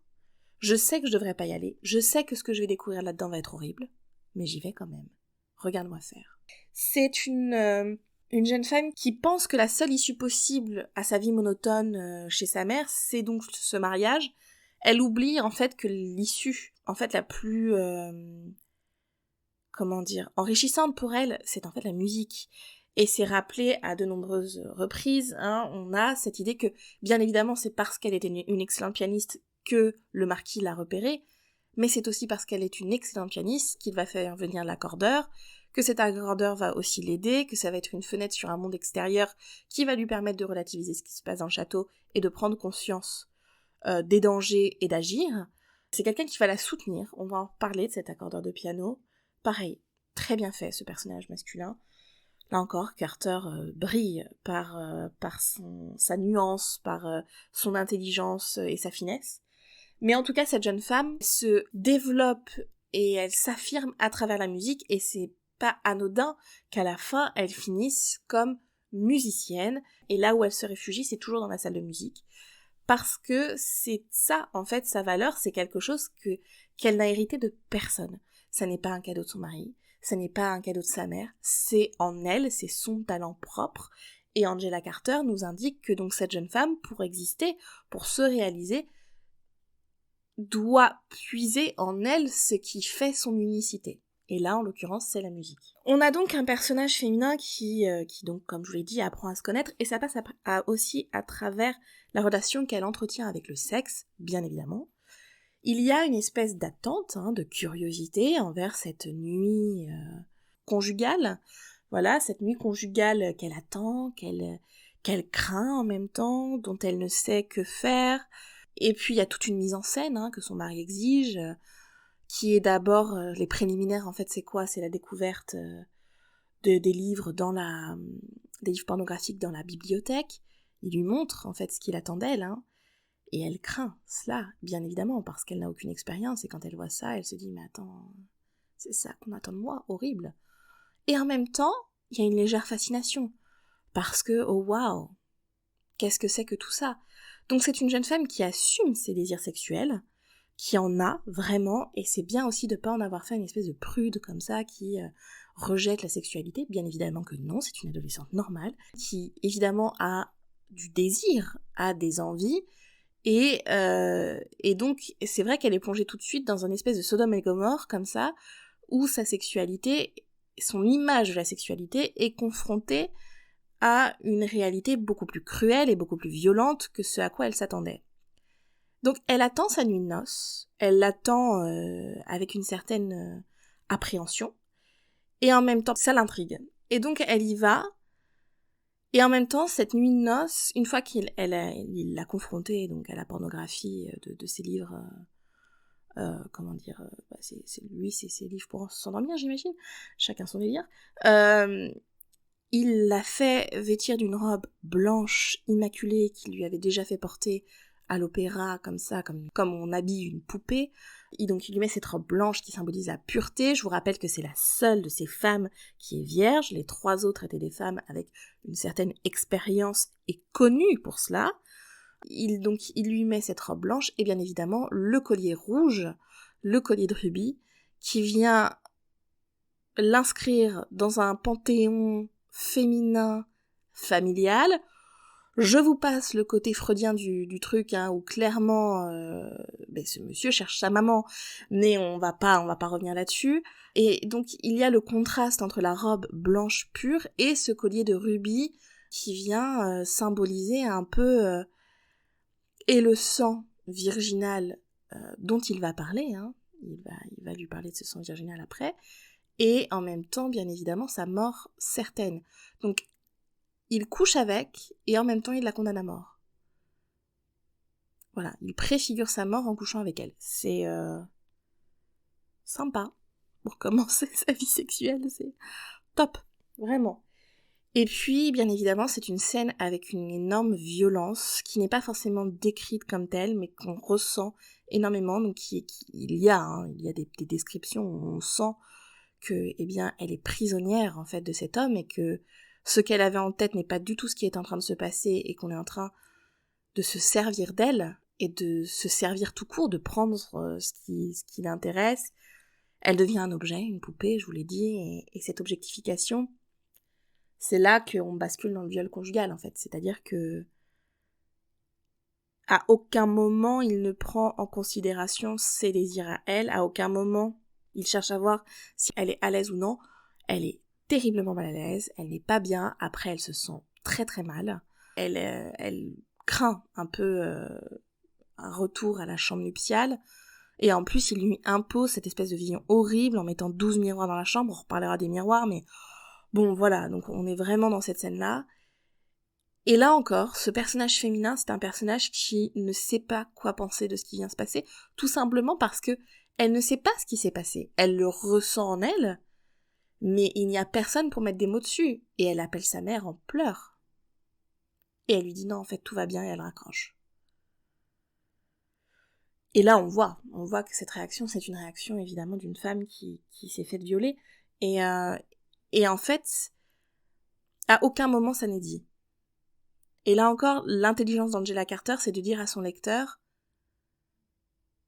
je sais que je devrais pas y aller, je sais que ce que je vais découvrir là-dedans va être horrible, mais j'y vais quand même. Regarde-moi faire. » C'est une jeune femme qui pense que la seule issue possible à sa vie monotone chez sa mère, c'est donc ce mariage. Elle oublie en fait que l'issue, en fait la plus, enrichissante pour elle, c'est en fait la musique. Et c'est rappelé à de nombreuses reprises, on a cette idée que, bien évidemment, c'est parce qu'elle était une excellente pianiste que le marquis l'a repérée, mais c'est aussi parce qu'elle est une excellente pianiste qu'il va faire venir l'accordeur, que cet accordeur va aussi l'aider, que ça va être une fenêtre sur un monde extérieur qui va lui permettre de relativiser ce qui se passe dans le château et de prendre conscience des dangers et d'agir. C'est quelqu'un qui va la soutenir, on va en parler de cet accordeur de piano. Pareil, très bien fait ce personnage masculin. Là encore, Carter brille par sa nuance, par son intelligence et sa finesse. Mais en tout cas, cette jeune femme se développe et elle s'affirme à travers la musique, et c'est pas anodin qu'à la fin, elle finisse comme musicienne, et là où elle se réfugie, c'est toujours dans la salle de musique. Parce que c'est ça, en fait, sa valeur, c'est quelque chose qu'elle n'a hérité de personne. Ça n'est pas un cadeau de son mari, ça n'est pas un cadeau de sa mère, c'est en elle, c'est son talent propre. Et Angela Carter nous indique que donc cette jeune femme, pour exister, pour se réaliser, doit puiser en elle ce qui fait son unicité. Et là, en l'occurrence, c'est la musique. On a donc un personnage féminin qui donc, comme je vous l'ai dit, apprend à se connaître, et ça passe aussi à travers la relation qu'elle entretient avec le sexe, bien évidemment. Il y a une espèce d'attente, de curiosité envers cette nuit conjugale. Voilà, cette nuit conjugale qu'elle attend, qu'elle craint en même temps, dont elle ne sait que faire. Et puis il y a toute une mise en scène que son mari exige, qui est d'abord les préliminaires. En fait, c'est quoi ? C'est la découverte des livres des livres pornographiques dans la bibliothèque. Il lui montre en fait ce qu'il attend d'elle, et elle craint cela, bien évidemment, parce qu'elle n'a aucune expérience, et quand elle voit ça, elle se dit « mais attends, c'est ça qu'on attend de moi, horrible !» Et en même temps, il y a une légère fascination, parce que oh waouh, qu'est-ce que c'est que tout ça ? Donc c'est une jeune femme qui assume ses désirs sexuels, qui en a vraiment, et c'est bien aussi de pas en avoir fait une espèce de prude comme ça, qui rejette la sexualité. Bien évidemment que non, c'est une adolescente normale, qui évidemment a du désir, a des envies, et donc c'est vrai qu'elle est plongée tout de suite dans une espèce de Sodome et Gomorrhe comme ça, où sa sexualité, son image de la sexualité est confrontée à une réalité beaucoup plus cruelle et beaucoup plus violente que ce à quoi elle s'attendait. Donc elle attend sa nuit de noces, elle l'attend avec une certaine appréhension, et en même temps ça l'intrigue. Et donc elle y va, et en même temps cette nuit de noces, une fois qu'il l'a confrontée donc à la pornographie de ses livres, c'est ses livres pour s'endormir, j'imagine, chacun son délire, il l'a fait vêtir d'une robe blanche immaculée qu'il lui avait déjà fait porter à l'opéra, comme ça, comme on habille une poupée. Et donc il lui met cette robe blanche qui symbolise la pureté. Je vous rappelle que c'est la seule de ces femmes qui est vierge. Les 3 autres étaient des femmes avec une certaine expérience et connues pour cela. Il lui met cette robe blanche et bien évidemment le collier rouge, le collier de rubis, qui vient l'inscrire dans un panthéon féminin familial. Je vous passe le côté freudien du truc, où clairement ce monsieur cherche sa maman, mais on va pas revenir là-dessus. Et donc il y a le contraste entre la robe blanche pure et ce collier de rubis qui vient symboliser un peu et le sang virginal dont il va parler, il va lui parler de ce sang virginal après, et en même temps, bien évidemment, sa mort certaine. Donc, il couche avec, et en même temps, il la condamne à mort. Voilà, il préfigure sa mort en couchant avec elle. C'est sympa pour commencer sa vie sexuelle, c'est top, vraiment. Et puis, bien évidemment, c'est une scène avec une énorme violence qui n'est pas forcément décrite comme telle, mais qu'on ressent énormément. Donc, il y a des descriptions où on sent que, elle est prisonnière, en fait, de cet homme, et que ce qu'elle avait en tête n'est pas du tout ce qui est en train de se passer, et qu'on est en train de se servir d'elle, et de se servir tout court, de prendre ce qui l'intéresse. Elle devient un objet, une poupée, je vous l'ai dit, et cette objectification, c'est là qu'on bascule dans le viol conjugal, en fait. C'est-à-dire que à aucun moment il ne prend en considération ses désirs à elle, à aucun moment il cherche à voir si elle est à l'aise ou non. Elle est terriblement mal à l'aise, elle n'est pas bien, après elle se sent très très mal. Elle craint un peu un retour à la chambre nuptiale, et en plus il lui impose cette espèce de vision horrible en mettant 12 miroirs dans la chambre. On reparlera des miroirs, mais bon voilà, donc on est vraiment dans cette scène-là. Et là encore, ce personnage féminin, c'est un personnage qui ne sait pas quoi penser de ce qui vient se passer, tout simplement parce que elle ne sait pas ce qui s'est passé. Elle le ressent en elle, mais il n'y a personne pour mettre des mots dessus. Et elle appelle sa mère en pleurs. Et elle lui dit non, en fait, tout va bien, et elle raccroche. Et là, on voit que cette réaction, c'est une réaction évidemment d'une femme qui s'est faite violer. Et en fait, à aucun moment ça n'est dit. Et là encore, l'intelligence d'Angela Carter, c'est de dire à son lecteur,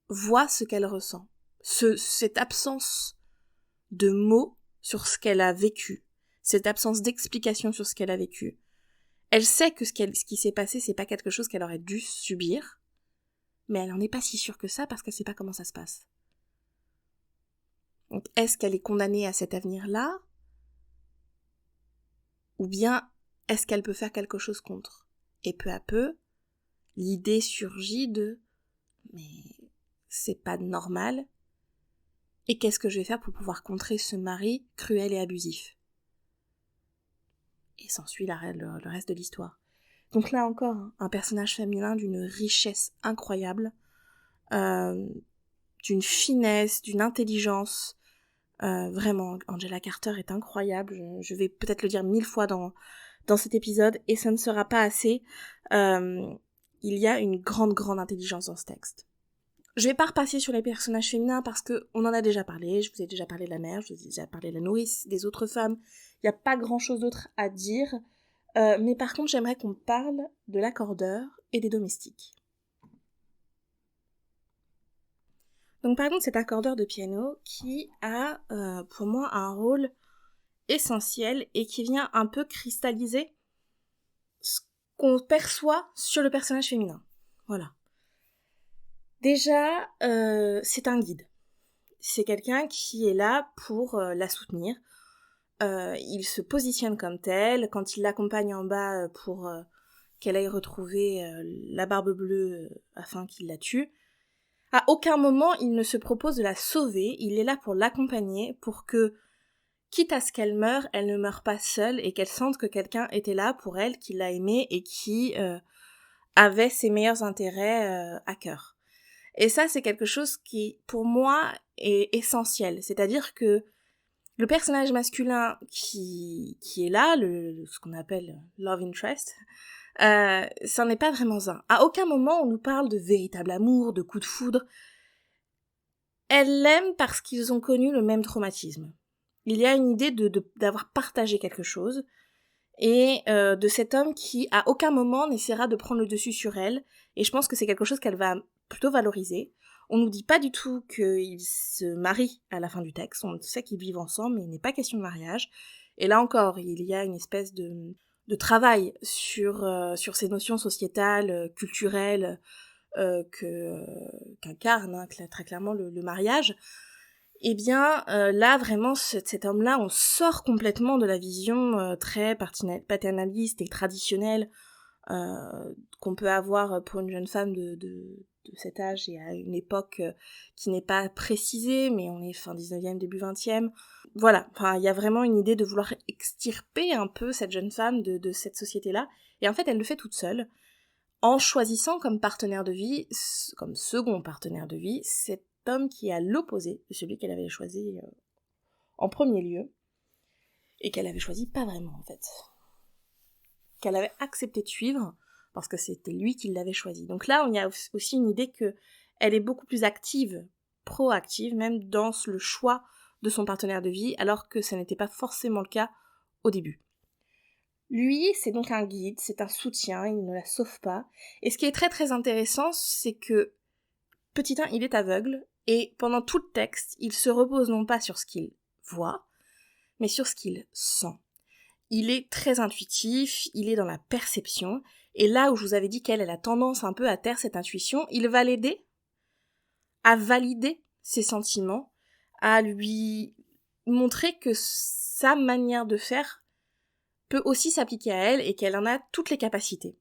vois ce qu'elle ressent. Cette absence de mots sur ce qu'elle a vécu, cette absence d'explication sur ce qu'elle a vécu. Elle sait que ce qui s'est passé, c'est pas quelque chose qu'elle aurait dû subir, mais elle n'en est pas si sûre que ça parce qu'elle sait pas comment ça se passe. Donc, est-ce qu'elle est condamnée à cet avenir-là? Ou bien, est-ce qu'elle peut faire quelque chose contre? Et peu à peu, l'idée surgit de « mais c'est pas normal, et qu'est-ce que je vais faire pour pouvoir contrer ce mari cruel et abusif ?» Et s'ensuit le reste de l'histoire. Donc là encore, un personnage féminin d'une richesse incroyable, d'une finesse, d'une intelligence. Vraiment, Angela Carter est incroyable. Je vais peut-être le dire 1000 fois dans cet épisode, et ça ne sera pas assez. Il y a une grande intelligence dans ce texte. Je vais pas repasser sur les personnages féminins parce que on en a déjà parlé. Je vous ai déjà parlé de la mère, je vous ai déjà parlé de la nourrice, des autres femmes. Il n'y a pas grand-chose d'autre à dire. Mais par contre, j'aimerais qu'on parle de l'accordeur et des domestiques. Donc par exemple, cet accordeur de piano qui a, pour moi, un rôle essentiel et qui vient un peu cristalliser ce qu'on perçoit sur le personnage féminin. Voilà. Déjà, c'est un guide. C'est quelqu'un qui est là pour la soutenir. Il se positionne comme tel. Quand il l'accompagne en bas pour qu'elle aille retrouver la barbe bleue afin qu'il la tue, à aucun moment il ne se propose de la sauver. Il est là pour l'accompagner, pour que, quitte à ce qu'elle meure, elle ne meure pas seule et qu'elle sente que quelqu'un était là pour elle, qui l'a aimée et qui avait ses meilleurs intérêts à cœur. Et ça, c'est quelque chose qui, pour moi, est essentiel. C'est-à-dire que le personnage masculin qui est là, ce qu'on appelle love interest, ça n'est pas vraiment un. À aucun moment on nous parle de véritable amour, de coup de foudre. Elle l'aime parce qu'ils ont connu le même traumatisme. Il y a une idée d'avoir partagé quelque chose, et de cet homme qui, à aucun moment, n'essaiera de prendre le dessus sur elle, et je pense que c'est quelque chose qu'elle va plutôt valoriser. On nous dit pas du tout qu'ils se marient à la fin du texte, on sait qu'ils vivent ensemble, mais il n'est pas question de mariage. Et là encore, il y a une espèce de travail sur ces notions sociétales, culturelles, qu'incarne très clairement le mariage. Eh bien, là, vraiment, cet homme-là, on sort complètement de la vision très paternaliste et traditionnelle qu'on peut avoir pour une jeune femme de cet âge et à une époque qui n'est pas précisée, mais on est fin 19e, début 20e. Voilà, enfin, il y a vraiment une idée de vouloir extirper un peu cette jeune femme de cette société-là, et en fait, elle le fait toute seule, en choisissant comme partenaire de vie, comme second partenaire de vie, cet homme qui est à l'opposé de celui qu'elle avait choisi en premier lieu, et qu'elle avait choisi pas vraiment en fait. Qu'elle avait accepté de suivre, parce que c'était lui qui l'avait choisi. Donc là, on y a aussi une idée que elle est beaucoup plus active, proactive, même dans le choix de son partenaire de vie, alors que ce n'était pas forcément le cas au début. Lui, c'est donc un guide, c'est un soutien, il ne la sauve pas. Et ce qui est très intéressant, c'est que, petit 1, il est aveugle, et pendant tout le texte, il se repose non pas sur ce qu'il voit, mais sur ce qu'il sent. Il est très intuitif, il est dans la perception, et là où je vous avais dit qu'elle a tendance un peu à taire cette intuition, il va l'aider à valider ses sentiments, à lui montrer que sa manière de faire peut aussi s'appliquer à elle et qu'elle en a toutes les capacités.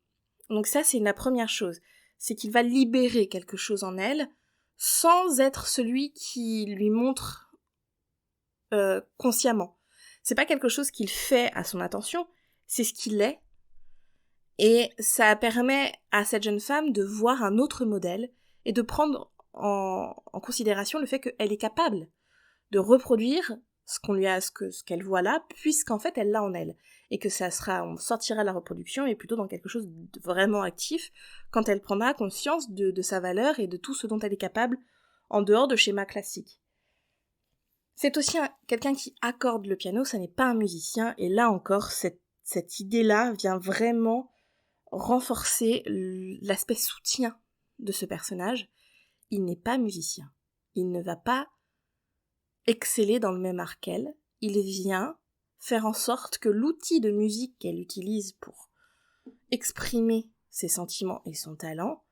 Donc ça, c'est la première chose, c'est qu'il va libérer quelque chose en elle sans être celui qui lui montre consciemment. C'est pas quelque chose qu'il fait à son attention, c'est ce qu'il est, Et ça permet à cette jeune femme de voir un autre modèle et de prendre en considération le fait qu'elle est capable de reproduire ce qu'elle voit là, puisqu'en fait elle l'a en elle. Et que on sortira de la reproduction et plutôt dans quelque chose de vraiment actif quand elle prendra conscience de sa valeur et de tout ce dont elle est capable en dehors de schémas classiques. C'est aussi quelqu'un qui accorde le piano, ça n'est pas un musicien, et là encore, cette idée-là vient vraiment renforcer l'aspect soutien de ce personnage. Il n'est pas musicien. Il ne va pas exceller dans le même art qu'elle. Il vient faire en sorte que l'outil de musique qu'elle utilise pour exprimer ses sentiments et son talent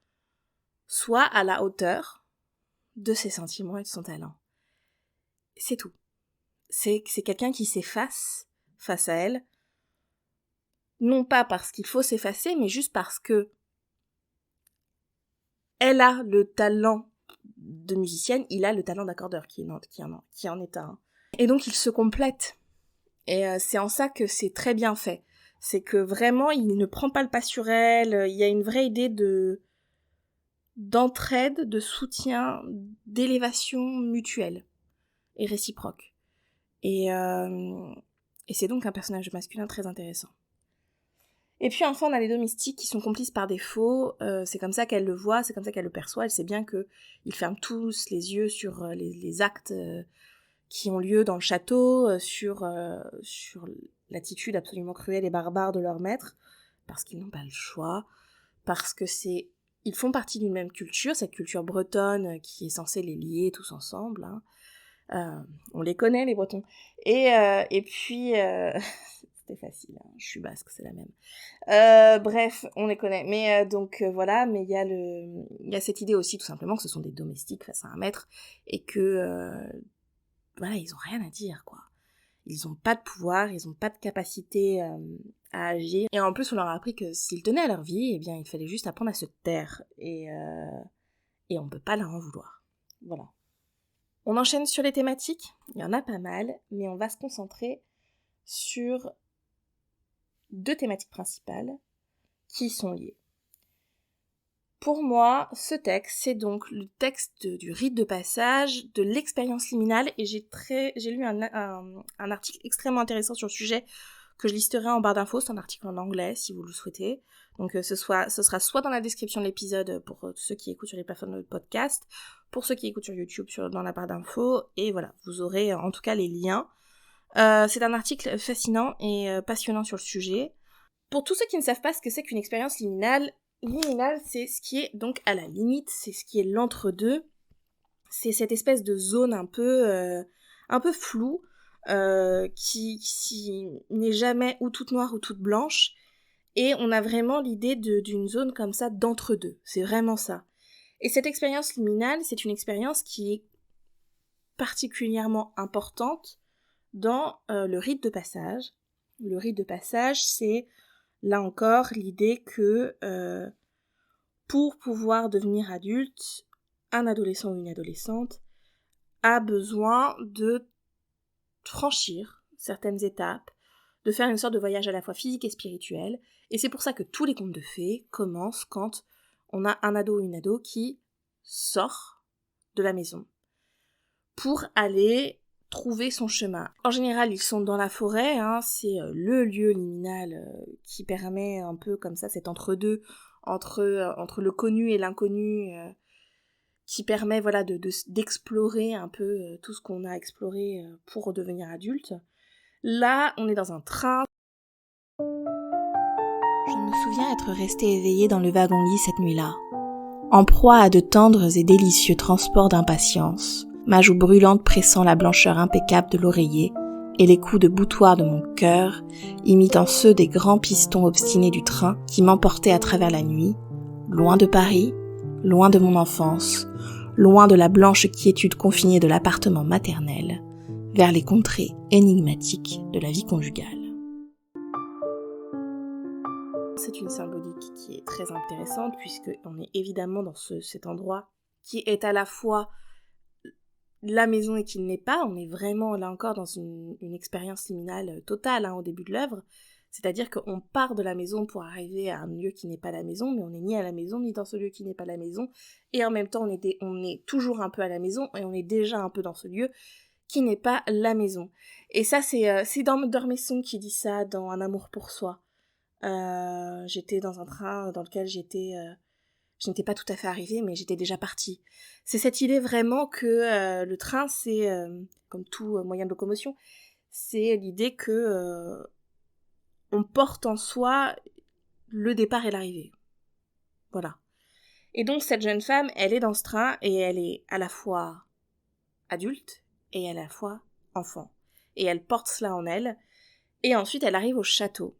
soit à la hauteur de ses sentiments et de son talent. C'est tout. C'est quelqu'un qui s'efface face à elle, non pas parce qu'il faut s'effacer, mais juste parce que elle a le talent de musicienne, il a le talent d'accordeur qui en est un. Et donc ils se complètent. Et c'est en ça que c'est très bien fait. C'est que vraiment, il ne prend pas le pas sur elle, il y a une vraie idée d'entraide, de soutien, d'élévation mutuelle et réciproque. Et c'est donc un personnage masculin très intéressant. Et puis enfin, on a les domestiques qui sont complices par défaut, c'est comme ça qu'elle le voit, c'est comme ça qu'elle le perçoit, elle sait bien qu'ils ferment tous les yeux sur les actes qui ont lieu dans le château, sur l'attitude absolument cruelle et barbare de leur maître, parce qu'ils n'ont pas le choix, parce que ils font partie d'une même culture, cette culture bretonne qui est censée les lier tous ensemble, hein. On les connaît les Bretons, et puis c'était facile, hein. Je suis basque, c'est la même. Bref, on les connaît. Mais donc voilà, mais il y a cette idée aussi tout simplement que ce sont des domestiques face à un maître et que voilà, ils ont rien à dire, quoi. Ils ont pas de pouvoir, ils ont pas de capacité à agir. Et en plus, on leur a appris que s'ils tenaient à leur vie, eh bien, il fallait juste apprendre à se taire. Et on peut pas leur en vouloir. Voilà. On enchaîne sur les thématiques. Il y en a pas mal, mais on va se concentrer sur 2 thématiques principales qui sont liées. Pour moi, ce texte, c'est donc le texte du rite de passage, de l'expérience liminale, et j'ai lu un article extrêmement intéressant sur le sujet que je listerai en barre d'infos, c'est un article en anglais si vous le souhaitez. Donc ce sera soit dans la description de l'épisode pour ceux qui écoutent sur les plateformes de podcast, pour ceux qui écoutent sur YouTube dans la barre d'infos, et voilà, vous aurez en tout cas les liens. C'est un article fascinant et passionnant sur le sujet. Pour tous ceux qui ne savent pas ce que c'est qu'une expérience liminale, c'est ce qui est donc à la limite, c'est ce qui est l'entre-deux, c'est cette espèce de zone un peu floue, qui n'est jamais ou toute noire ou toute blanche, et on a vraiment l'idée d'une zone comme ça d'entre-deux, c'est vraiment ça. Et cette expérience liminale, c'est une expérience qui est particulièrement importante dans le rite de passage. Le rite de passage, c'est là encore l'idée que pour pouvoir devenir adulte, un adolescent ou une adolescente a besoin de franchir certaines étapes, de faire une sorte de voyage à la fois physique et spirituel, et c'est pour ça que tous les contes de fées commencent quand on a un ado ou une ado qui sort de la maison pour aller trouver son chemin. En général, ils sont dans la forêt, hein, c'est le lieu liminal qui permet un peu comme ça cet entre-deux entre le connu et l'inconnu, qui permet voilà d'explorer un peu tout ce qu'on a exploré pour devenir adulte. Là, on est dans un train. Je me souviens être restée éveillée dans le wagon-lit cette nuit-là, en proie à de tendres et délicieux transports d'impatience, ma joue brûlante pressant la blancheur impeccable de l'oreiller et les coups de boutoir de mon cœur, imitant ceux des grands pistons obstinés du train qui m'emportaient à travers la nuit, loin de Paris, loin de mon enfance, loin de la blanche quiétude confinée de l'appartement maternel, vers les contrées énigmatiques de la vie conjugale. C'est une symbolique qui est très intéressante puisqu'on est évidemment dans cet endroit qui est à la fois la maison et qui ne l'est pas. On est vraiment là encore dans une expérience liminale totale au début de l'œuvre. C'est-à-dire qu'on part de la maison pour arriver à un lieu qui n'est pas la maison, mais on n'est ni à la maison, ni dans ce lieu qui n'est pas la maison, et en même temps on est toujours un peu à la maison, et on est déjà un peu dans ce lieu qui n'est pas la maison. Et ça, c'est d'Ormesson qui dit ça dans Un amour pour soi. J'étais dans un train dans lequel je n'étais pas tout à fait arrivée, mais j'étais déjà partie. C'est cette idée vraiment que le train, c'est, comme tout moyen de locomotion, c'est l'idée que on porte en soi le départ et l'arrivée. Voilà. Et donc cette jeune femme, elle est dans ce train et elle est à la fois adulte et à la fois enfant. Et elle porte cela en elle. Et ensuite, elle arrive au château.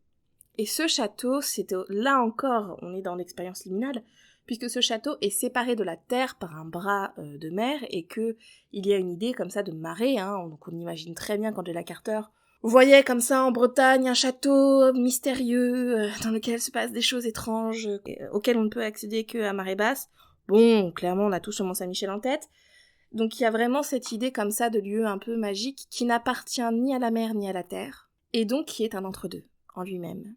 Et ce château, là encore, on est dans l'expérience liminale, puisque ce château est séparé de la terre par un bras de mer, et que il y a une idée comme ça de marée, hein, donc on imagine très bien quand Angela Carter voyait comme ça en Bretagne un château mystérieux, dans lequel se passent des choses étranges, auxquelles on ne peut accéder qu'à marée basse. Bon, clairement, on a tous le Mont-Saint-Michel en tête. Donc il y a vraiment cette idée comme ça de lieu un peu magique, qui n'appartient ni à la mer ni à la terre, et donc qui est un entre-deux en lui-même.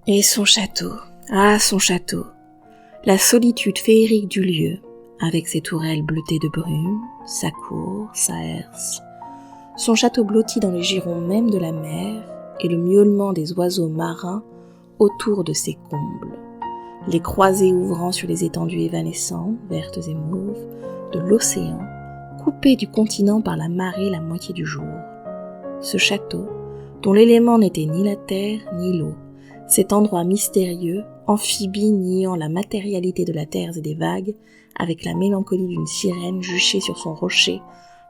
Et son château, son château, la solitude féerique du lieu, avec ses tourelles bleutées de brume, sa cour, sa herse, son château blotti dans les girons même de la mer, et le miaulement des oiseaux marins autour de ses combles, les croisées ouvrant sur les étendues évanescentes, vertes et mauves, de l'océan, coupé du continent par la marée la moitié du jour. Ce château, dont l'élément n'était ni la terre ni l'eau, cet endroit mystérieux, amphibie niant la matérialité de la terre et des vagues, avec la mélancolie d'une sirène juchée sur son rocher,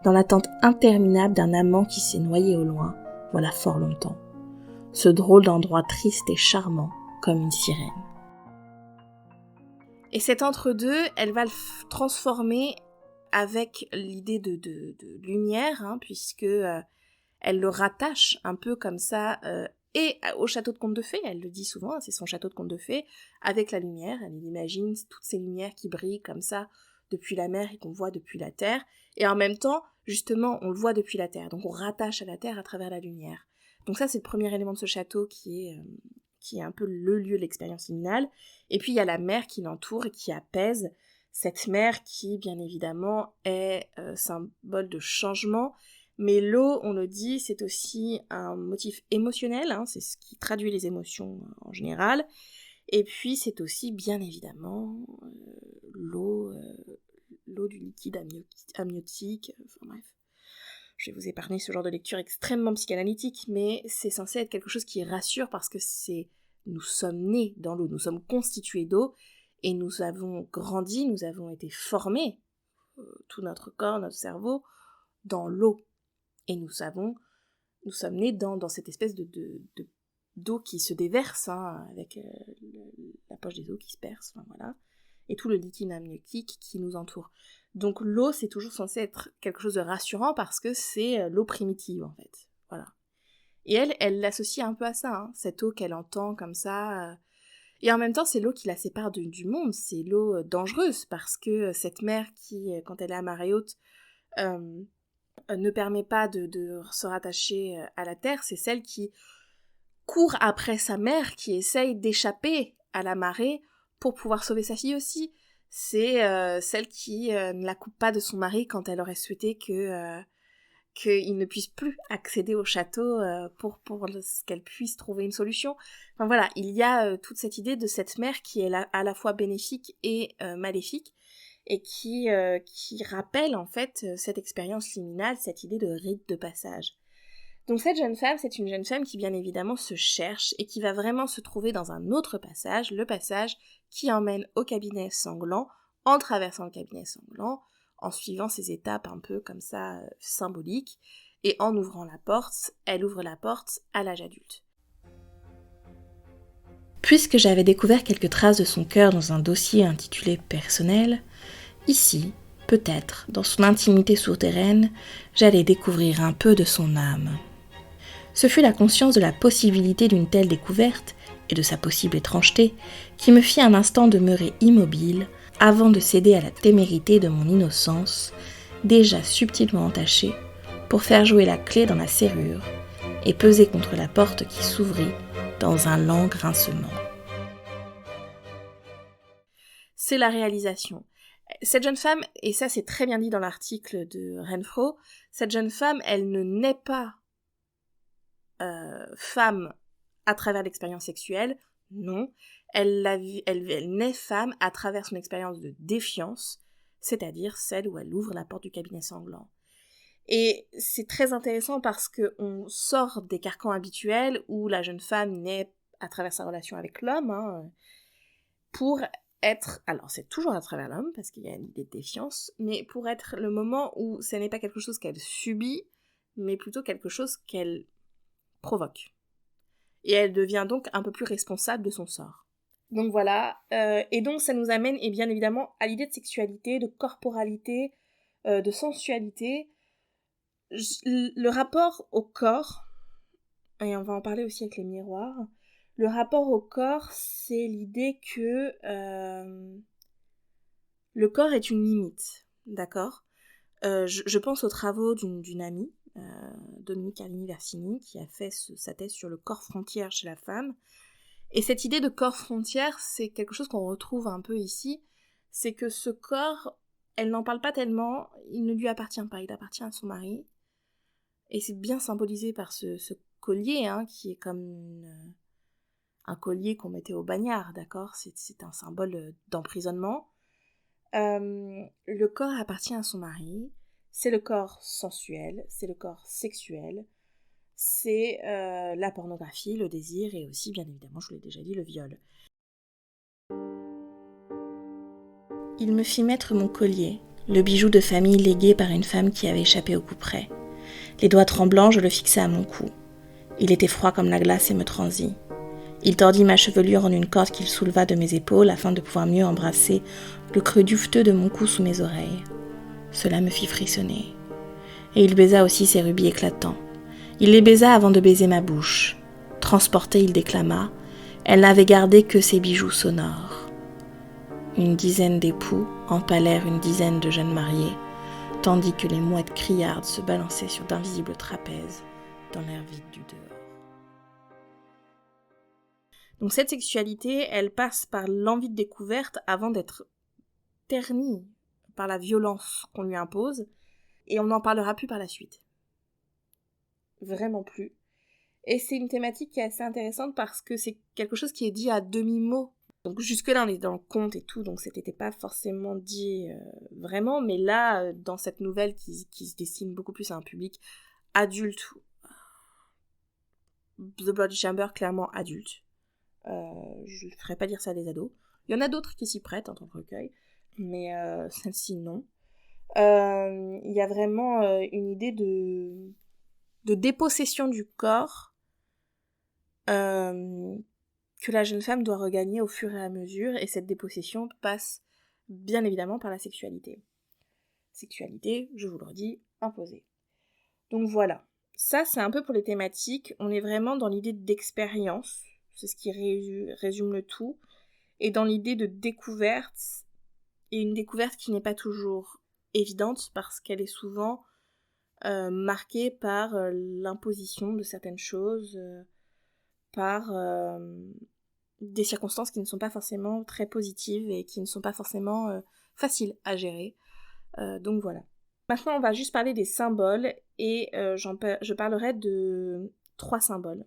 dans l'attente interminable d'un amant qui s'est noyé au loin, voilà fort longtemps. Ce drôle d'endroit triste et charmant, comme une sirène. Et cet entre-deux, elle va le transformer avec l'idée de lumière, hein, puisque elle le rattache un peu comme ça, et au château de contes de fées, elle le dit souvent, hein, c'est son château de contes de fées, avec la lumière, elle imagine toutes ces lumières qui brillent comme ça depuis la mer et qu'on voit depuis la terre, et en même temps, justement, on le voit depuis la terre, donc on rattache à la terre à travers la lumière. Donc ça, c'est le premier élément de ce château qui est un peu le lieu de l'expérience liminale, et puis il y a la mer qui l'entoure et qui apaise, cette mer qui, bien évidemment, est symbole de changement. Mais l'eau, on le dit, c'est aussi un motif émotionnel, hein, c'est ce qui traduit les émotions en général. Et puis c'est aussi, bien évidemment, l'eau du liquide amniotique, enfin bref. Je vais vous épargner ce genre de lecture extrêmement psychanalytique, mais c'est censé être quelque chose qui rassure parce que nous sommes nés dans l'eau, nous sommes constitués d'eau, et nous avons grandi, nous avons été formés, tout notre corps, notre cerveau, dans l'eau. Et nous sommes nés dans cette espèce d'eau qui se déverse, hein, avec la poche des eaux qui se perce, enfin, voilà, et tout le liquide amniotique qui nous entoure. Donc l'eau, c'est toujours censé être quelque chose de rassurant parce que c'est l'eau primitive, en fait. Voilà. Et elle l'associe un peu à ça, hein, cette eau qu'elle entend comme ça. Et en même temps, c'est l'eau qui la sépare du monde, c'est l'eau dangereuse parce que cette mer qui, quand elle est à marée haute, ne permet pas de se rattacher à la terre, c'est celle qui court après sa mère, qui essaye d'échapper à la marée pour pouvoir sauver sa fille aussi. C'est celle qui ne la coupe pas de son mari quand elle aurait souhaité qu'il ne puisse plus accéder au château pour qu'elle puisse trouver une solution. Enfin voilà, il y a toute cette idée de cette mère qui est à la fois bénéfique et maléfique, et qui rappelle en fait cette expérience liminale, cette idée de rite de passage. Donc cette jeune femme, c'est une jeune femme qui bien évidemment se cherche et qui va vraiment se trouver dans un autre passage, le passage qui emmène au cabinet sanglant, en traversant le cabinet sanglant, en suivant ces étapes un peu comme ça symboliques, et en ouvrant la porte, elle ouvre la porte à l'âge adulte. Puisque j'avais découvert quelques traces de son cœur dans un dossier intitulé « Personnel », ici, peut-être, dans son intimité souterraine, j'allais découvrir un peu de son âme. Ce fut la conscience de la possibilité d'une telle découverte, et de sa possible étrangeté, qui me fit un instant demeurer immobile, avant de céder à la témérité de mon innocence, déjà subtilement entachée, pour faire jouer la clé dans la serrure et peser contre la porte qui s'ouvrit dans un lent grincement. C'est la réalisation. Cette jeune femme, et ça c'est très bien dit dans l'article de Renfro, cette jeune femme, elle ne naît pas femme à travers l'expérience sexuelle, non, elle naît femme à travers son expérience de défiance, c'est-à-dire celle où elle ouvre la porte du cabinet sanglant. Et c'est très intéressant parce qu'on sort des carcans habituels où la jeune femme naît à travers sa relation avec l'homme, pour être, alors c'est toujours à travers l'homme parce qu'il y a une idée de défiance, mais pour être le moment où ce n'est pas quelque chose qu'elle subit, mais plutôt quelque chose qu'elle provoque. Et elle devient donc un peu plus responsable de son sort. Donc voilà, et donc ça nous amène et bien évidemment à l'idée de sexualité, de corporalité, de sensualité. Le rapport au corps, et on va en parler aussi avec les miroirs, le rapport au corps, c'est l'idée que le corps est une limite, d'accord ? Je pense aux travaux d'une amie, Dominique Arlini-Versini, qui a fait sa thèse sur le corps frontière chez la femme. Et cette idée de corps frontière, c'est quelque chose qu'on retrouve un peu ici, c'est que ce corps, elle n'en parle pas tellement, il ne lui appartient pas, il appartient à son mari. Et c'est bien symbolisé par ce collier, qui est comme un collier qu'on mettait au bagnard, d'accord ? C'est un symbole d'emprisonnement. Le corps appartient à son mari, c'est le corps sensuel, c'est le corps sexuel, c'est la pornographie, le désir et aussi, bien évidemment, je vous l'ai déjà dit, le viol. Il me fit mettre mon collier, le bijou de famille légué par une femme qui avait échappé au couperet. Les doigts tremblants, je le fixai à mon cou. Il était froid comme la glace et me transit. Il tordit ma chevelure en une corde qu'il souleva de mes épaules afin de pouvoir mieux embrasser le creux duveteux de mon cou sous mes oreilles. Cela me fit frissonner. Et il baisa aussi ses rubis éclatants. Il les baisa avant de baiser ma bouche. Transporté, il déclama « Elle n'avait gardé que ses bijoux sonores ». Une dizaine d'époux empalèrent une dizaine de jeunes mariés, tandis que les mouettes criardes se balançaient sur d'invisibles trapèzes dans l'air vide du dehors. Donc cette sexualité, elle passe par l'envie de découverte avant d'être ternie par la violence qu'on lui impose, et on n'en parlera plus par la suite. Vraiment plus. Et c'est une thématique qui est assez intéressante parce que c'est quelque chose qui est dit à demi-mot. Donc jusque-là, on est dans le conte et tout, donc c'était pas forcément dit vraiment, mais là, dans cette nouvelle qui se destine beaucoup plus à un public adulte, The Bloody Chamber, clairement adulte. Je ne ferais pas dire ça à des ados. Il y en a d'autres qui s'y prêtent en tant que recueil, mais celle-ci non. Il y a vraiment une idée de dépossession du corps que la jeune femme doit regagner au fur et à mesure, et cette dépossession passe bien évidemment par la sexualité. Sexualité, je vous le redis, imposée. Donc voilà, ça c'est un peu pour les thématiques, on est vraiment dans l'idée d'expérience, c'est ce qui résume le tout, et dans l'idée de découverte, et une découverte qui n'est pas toujours évidente parce qu'elle est souvent marquée par l'imposition de certaines choses, par des circonstances qui ne sont pas forcément très positives et qui ne sont pas forcément faciles à gérer. Donc voilà. Maintenant, on va juste parler des symboles et je parlerai de 3 symboles.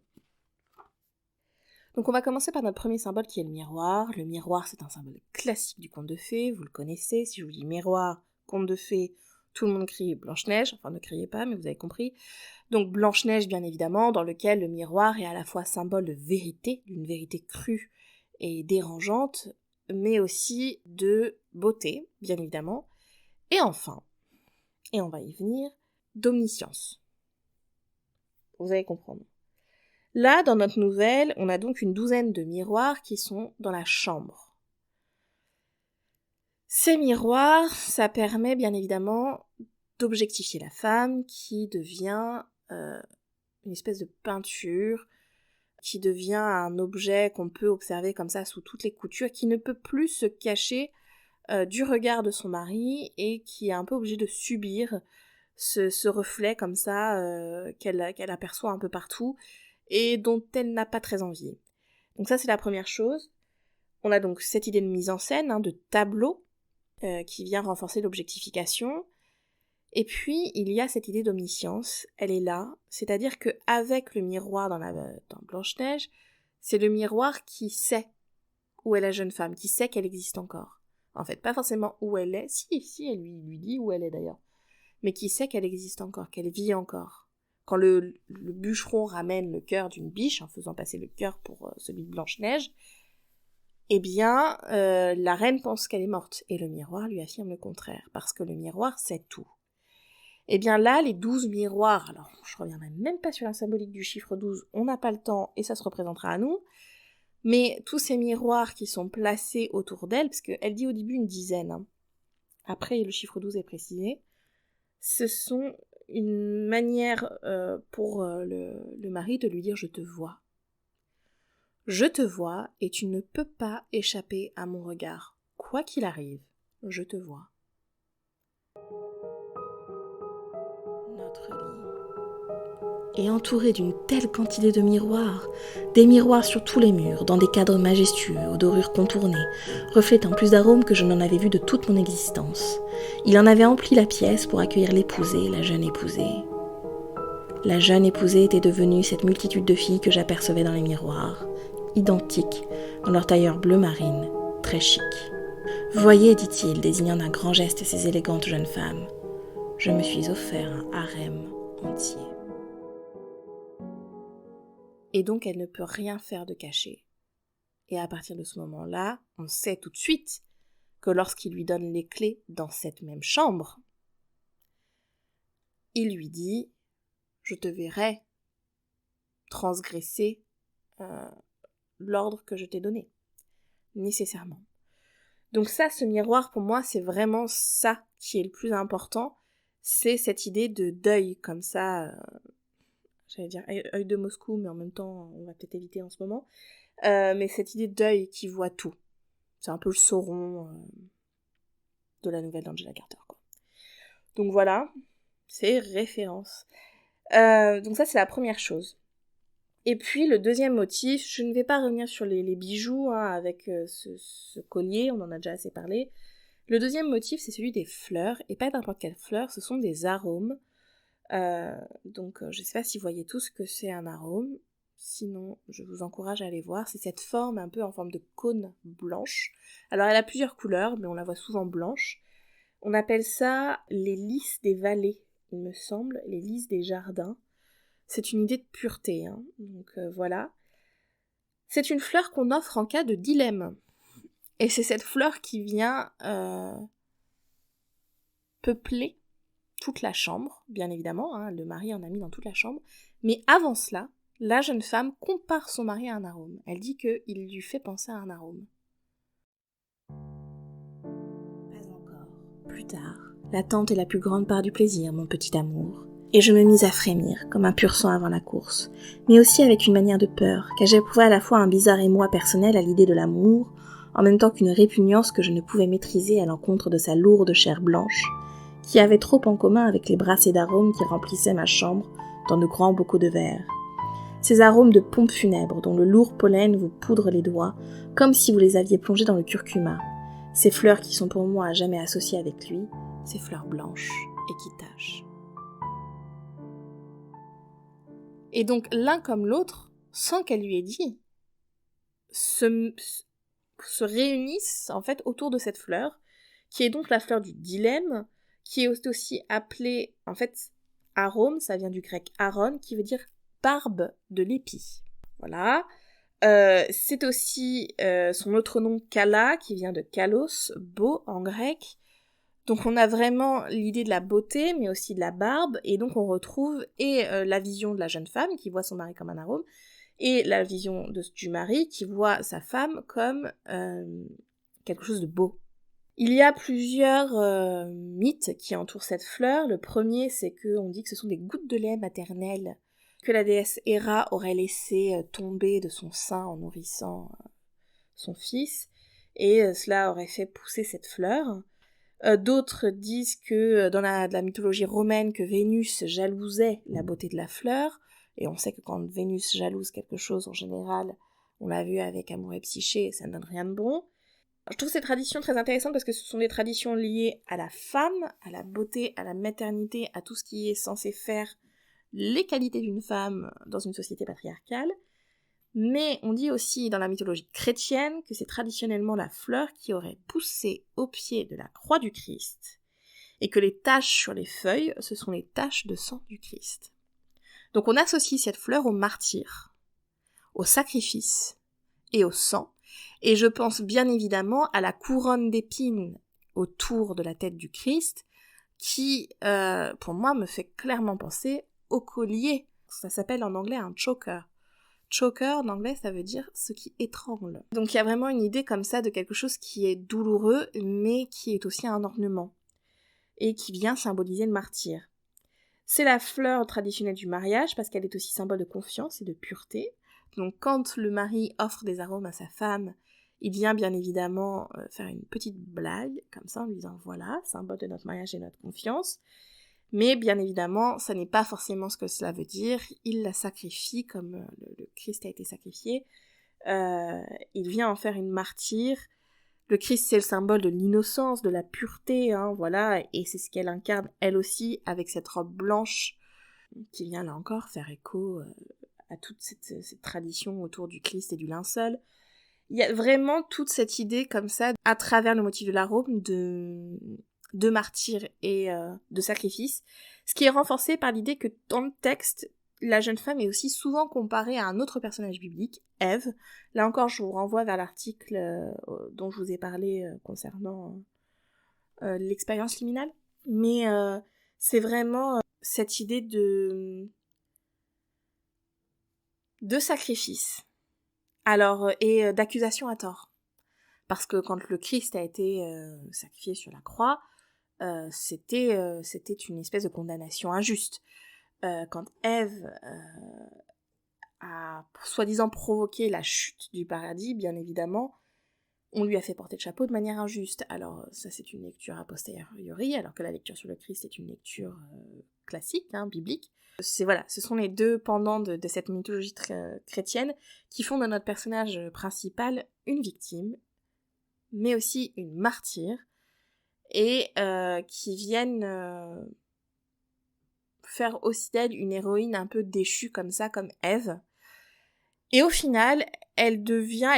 Donc on va commencer par notre premier symbole qui est le miroir. Le miroir, c'est un symbole classique du conte de fées, vous le connaissez. Si je vous dis miroir, conte de fées, tout le monde crie Blanche-Neige. Enfin, ne criez pas, mais vous avez compris. Donc Blanche-Neige, bien évidemment, dans lequel le miroir est à la fois symbole de vérité, d'une vérité crue et dérangeante, mais aussi de beauté, bien évidemment. Et enfin, et on va y venir, d'omniscience. Vous allez comprendre. Là, dans notre nouvelle, on a donc une douzaine de miroirs qui sont dans la chambre. Ces miroirs, ça permet bien évidemment d'objectifier la femme qui devient une espèce de peinture, qui devient un objet qu'on peut observer comme ça sous toutes les coutures, qui ne peut plus se cacher du regard de son mari et qui est un peu obligé de subir ce reflet comme ça qu'elle aperçoit un peu partout et dont elle n'a pas très envie. Donc ça, c'est la première chose. On a donc cette idée de mise en scène, de tableau, qui vient renforcer l'objectification. Et puis, il y a cette idée d'omniscience, elle est là, c'est-à-dire qu'avec le miroir dans Blanche-Neige, c'est le miroir qui sait où est la jeune femme, qui sait qu'elle existe encore. En fait, pas forcément où elle est, si elle lui dit où elle est d'ailleurs, mais qui sait qu'elle existe encore, qu'elle vit encore. Quand le bûcheron ramène le cœur d'une biche, en faisant passer le cœur pour celui de Blanche-Neige, eh bien, la reine pense qu'elle est morte, et le miroir lui affirme le contraire, parce que le miroir sait tout. Eh bien là, les 12 miroirs, alors je reviendrai même pas sur la symbolique du chiffre 12, on n'a pas le temps et ça se représentera à nous, mais tous ces miroirs qui sont placés autour d'elle, parce qu'elle dit au début une dizaine, après le chiffre 12 est précisé, ce sont une manière pour le mari de lui dire « je te vois ». Je te vois et tu ne peux pas échapper à mon regard. Quoi qu'il arrive, je te vois. Notre lit est entouré d'une telle quantité de miroirs, des miroirs sur tous les murs, dans des cadres majestueux, aux dorures contournées, reflétant plus d'arômes que je n'en avais vu de toute mon existence. Il en avait empli la pièce pour accueillir l'épousée, la jeune épousée. La jeune épousée était devenue cette multitude de filles que j'apercevais dans les miroirs, identiques, dans leur tailleur bleu marine, très chic. « Voyez, dit-il, désignant d'un grand geste ces élégantes jeunes femmes, je me suis offert un harem entier. » Et donc elle ne peut rien faire de caché. Et à partir de ce moment-là, on sait tout de suite que lorsqu'il lui donne les clés dans cette même chambre, il lui dit « Je te verrai transgresser l'ordre que je t'ai donné, nécessairement. » Donc ça, ce miroir, pour moi, c'est vraiment ça qui est le plus important, c'est cette idée de deuil, comme ça, j'allais dire œil de Moscou, mais en même temps, on va peut-être éviter en ce moment, mais cette idée de deuil qui voit tout. C'est un peu le Sauron de la nouvelle d'Angela Carter, quoi. Donc voilà, c'est référence. Donc ça, c'est la première chose. Et puis le deuxième motif, je ne vais pas revenir sur les bijoux avec ce collier, on en a déjà assez parlé. Le deuxième motif, c'est celui des fleurs, et pas n'importe quelles fleurs, ce sont des arômes. Donc je ne sais pas si vous voyez tous ce que c'est un arôme, sinon je vous encourage à aller voir. C'est cette forme un peu en forme de cône blanche. Alors elle a plusieurs couleurs, mais on la voit souvent blanche. On appelle ça les lys des vallées, il me semble, les lys des jardins. C'est une idée de pureté, donc voilà. C'est une fleur qu'on offre en cas de dilemme. Et c'est cette fleur qui vient peupler toute la chambre, bien évidemment, le mari en a mis dans toute la chambre. Mais avant cela, la jeune femme compare son mari à un arôme. Elle dit qu'il lui fait penser à un arôme. Pas encore. Plus tard, l'attente est la plus grande part du plaisir, mon petit amour. Et je me mis à frémir, comme un pur sang avant la course, mais aussi avec une manière de peur, car j'éprouvais à la fois un bizarre émoi personnel à l'idée de l'amour, en même temps qu'une répugnance que je ne pouvais maîtriser à l'encontre de sa lourde chair blanche, qui avait trop en commun avec les brassées d'arômes qui remplissaient ma chambre dans de grands bocaux de verre. Ces arômes de pompes funèbres dont le lourd pollen vous poudre les doigts, comme si vous les aviez plongés dans le curcuma. Ces fleurs qui sont pour moi à jamais associées avec lui, ces fleurs blanches et qui tâchent. Et donc l'un comme l'autre, sans qu'elle lui ait dit, se réunissent en fait autour de cette fleur, qui est donc la fleur du dilemme, qui est aussi appelée, en fait, arôme, ça vient du grec aron, qui veut dire barbe de l'épi. Voilà. C'est aussi son autre nom kala, qui vient de kalos, beau en grec. Donc on a vraiment l'idée de la beauté, mais aussi de la barbe, et donc on retrouve la vision de la jeune femme qui voit son mari comme un arôme, et la vision du mari qui voit sa femme comme quelque chose de beau. Il y a plusieurs mythes qui entourent cette fleur. Le premier, c'est qu'on dit que ce sont des gouttes de lait maternelles que la déesse Héra aurait laissé tomber de son sein en nourrissant son fils, et cela aurait fait pousser cette fleur. D'autres disent que dans la mythologie romaine, que Vénus jalousait la beauté de la fleur, et on sait que quand Vénus jalouse quelque chose, en général, on l'a vu avec Amour et Psyché, ça ne donne rien de bon. Je trouve ces traditions très intéressantes parce que ce sont des traditions liées à la femme, à la beauté, à la maternité, à tout ce qui est censé faire les qualités d'une femme dans une société patriarcale. Mais on dit aussi dans la mythologie chrétienne que c'est traditionnellement la fleur qui aurait poussé au pied de la croix du Christ, et que les taches sur les feuilles, ce sont les taches de sang du Christ. Donc on associe cette fleur au martyr, au sacrifice et au sang, et je pense bien évidemment à la couronne d'épines autour de la tête du Christ, qui, pour moi, me fait clairement penser au collier. Ça s'appelle en anglais un choker. Choker, en anglais, ça veut dire ce qui étrangle. Donc il y a vraiment une idée comme ça de quelque chose qui est douloureux, mais qui est aussi un ornement, et qui vient symboliser le martyr. C'est la fleur traditionnelle du mariage, parce qu'elle est aussi symbole de confiance et de pureté. Donc quand le mari offre des arômes à sa femme, il vient bien évidemment faire une petite blague, comme ça, en lui disant « voilà, symbole de notre mariage et notre confiance ». Mais bien évidemment, ça n'est pas forcément ce que cela veut dire. Il la sacrifie comme le Christ a été sacrifié. Il vient en faire une martyre. Le Christ, c'est le symbole de l'innocence, de la pureté, hein, voilà, et c'est ce qu'elle incarne elle aussi avec cette robe blanche qui vient là encore faire écho à toute cette tradition autour du Christ et du linceul. Il y a vraiment toute cette idée comme ça, à travers le motif de l'arôme, de martyr et de sacrifice, ce qui est renforcé par l'idée que dans le texte, la jeune femme est aussi souvent comparée à un autre personnage biblique, Ève. Là encore, je vous renvoie vers l'article dont je vous ai parlé concernant l'expérience liminale. Mais c'est vraiment cette idée de sacrifice. Alors, et d'accusation à tort. Parce que quand le Christ a été sacrifié sur la croix, c'était une espèce de condamnation injuste. Quand Ève a soi-disant provoqué la chute du paradis, bien évidemment, on lui a fait porter le chapeau de manière injuste. Alors ça c'est une lecture a posteriori, alors que la lecture sur le Christ est une lecture classique, hein, biblique. Ce sont les deux pendants de cette mythologie chrétienne qui font de notre personnage principal une victime, mais aussi une martyre, et qui viennent faire aussi d'elle une héroïne un peu déchue comme ça, comme Ève. Et au final, elle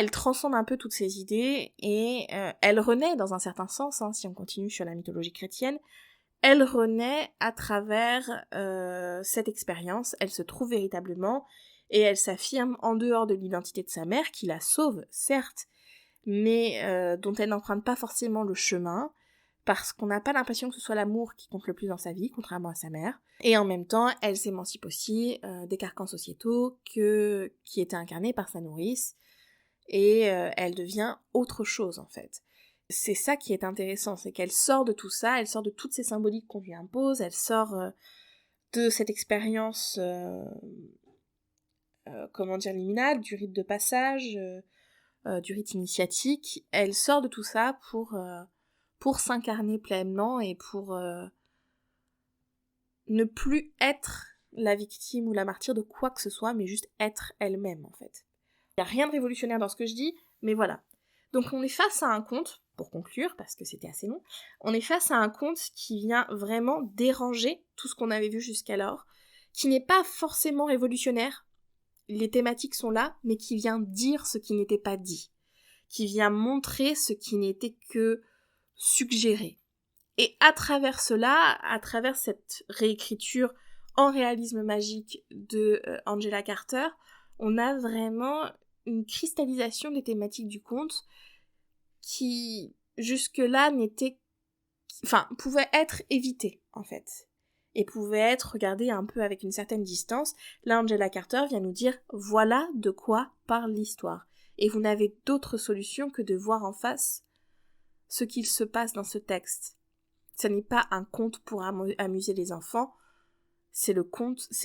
transcende un peu toutes ces idées, et elle renaît dans un certain sens, hein, si on continue sur la mythologie chrétienne, elle renaît à travers cette expérience, elle se trouve véritablement, et elle s'affirme en dehors de l'identité de sa mère, qui la sauve, certes, mais dont elle n'emprunte pas forcément le chemin, parce qu'on n'a pas l'impression que ce soit l'amour qui compte le plus dans sa vie, contrairement à sa mère. Et en même temps, elle s'émancipe aussi des carcans sociétaux qui étaient incarnés par sa nourrice, et elle devient autre chose en fait. C'est ça qui est intéressant, c'est qu'elle sort de tout ça, elle sort de toutes ces symboliques qu'on lui impose, elle sort de cette expérience, liminale, du rite de passage, du rite initiatique, elle sort de tout ça pour s'incarner pleinement et pour ne plus être la victime ou la martyre de quoi que ce soit, mais juste être elle-même en fait. Il n'y a rien de révolutionnaire dans ce que je dis, mais voilà. Donc on est face à un conte, pour conclure, parce que c'était assez long, on est face à un conte qui vient vraiment déranger tout ce qu'on avait vu jusqu'alors, qui n'est pas forcément révolutionnaire, les thématiques sont là, mais qui vient dire ce qui n'était pas dit, qui vient montrer ce qui n'était que suggéré. Et à travers cela, à travers cette réécriture en réalisme magique de Angela Carter, on a vraiment une cristallisation des thématiques du conte qui, jusque-là, pouvait être évitée, en fait, et pouvait être regardée un peu avec une certaine distance. Là, Angela Carter vient nous dire « Voilà de quoi parle l'histoire ». Et vous n'avez d'autre solution que de voir en face ce qu'il se passe dans ce texte. Ce n'est pas un conte pour amuser les enfants, c'est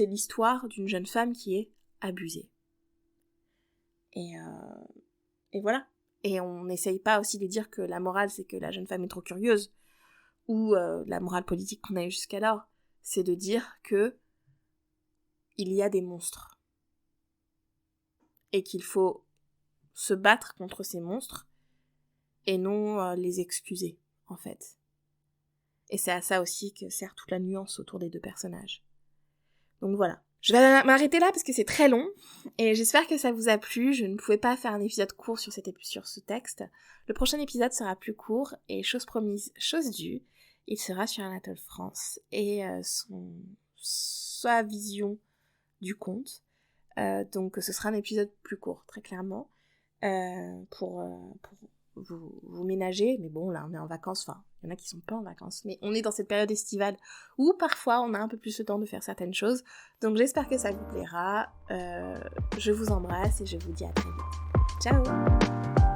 l'histoire d'une jeune femme qui est abusée. Et voilà. Et on n'essaye pas aussi de dire que la morale, c'est que la jeune femme est trop curieuse. ou la morale politique qu'on a eue jusqu'alors, c'est de dire que il y a des monstres et qu'il faut se battre contre ces monstres et non les excuser, en fait. Et c'est à ça aussi que sert toute la nuance autour des deux personnages. Donc voilà. Je vais m'arrêter là parce que c'est très long, et j'espère que ça vous a plu. Je ne pouvais pas faire un épisode court sur ce texte. Le prochain épisode sera plus court, et chose promise, chose due, il sera sur Anatole France, et sa vision du conte. Donc ce sera un épisode plus court, très clairement, pour vous ménager. Mais bon, là on est en vacances, enfin il y en a qui sont pas en vacances, mais on est dans cette période estivale où parfois on a un peu plus le temps de faire certaines choses. Donc j'espère que ça vous plaira. Je vous embrasse et je vous dis à très vite. Ciao!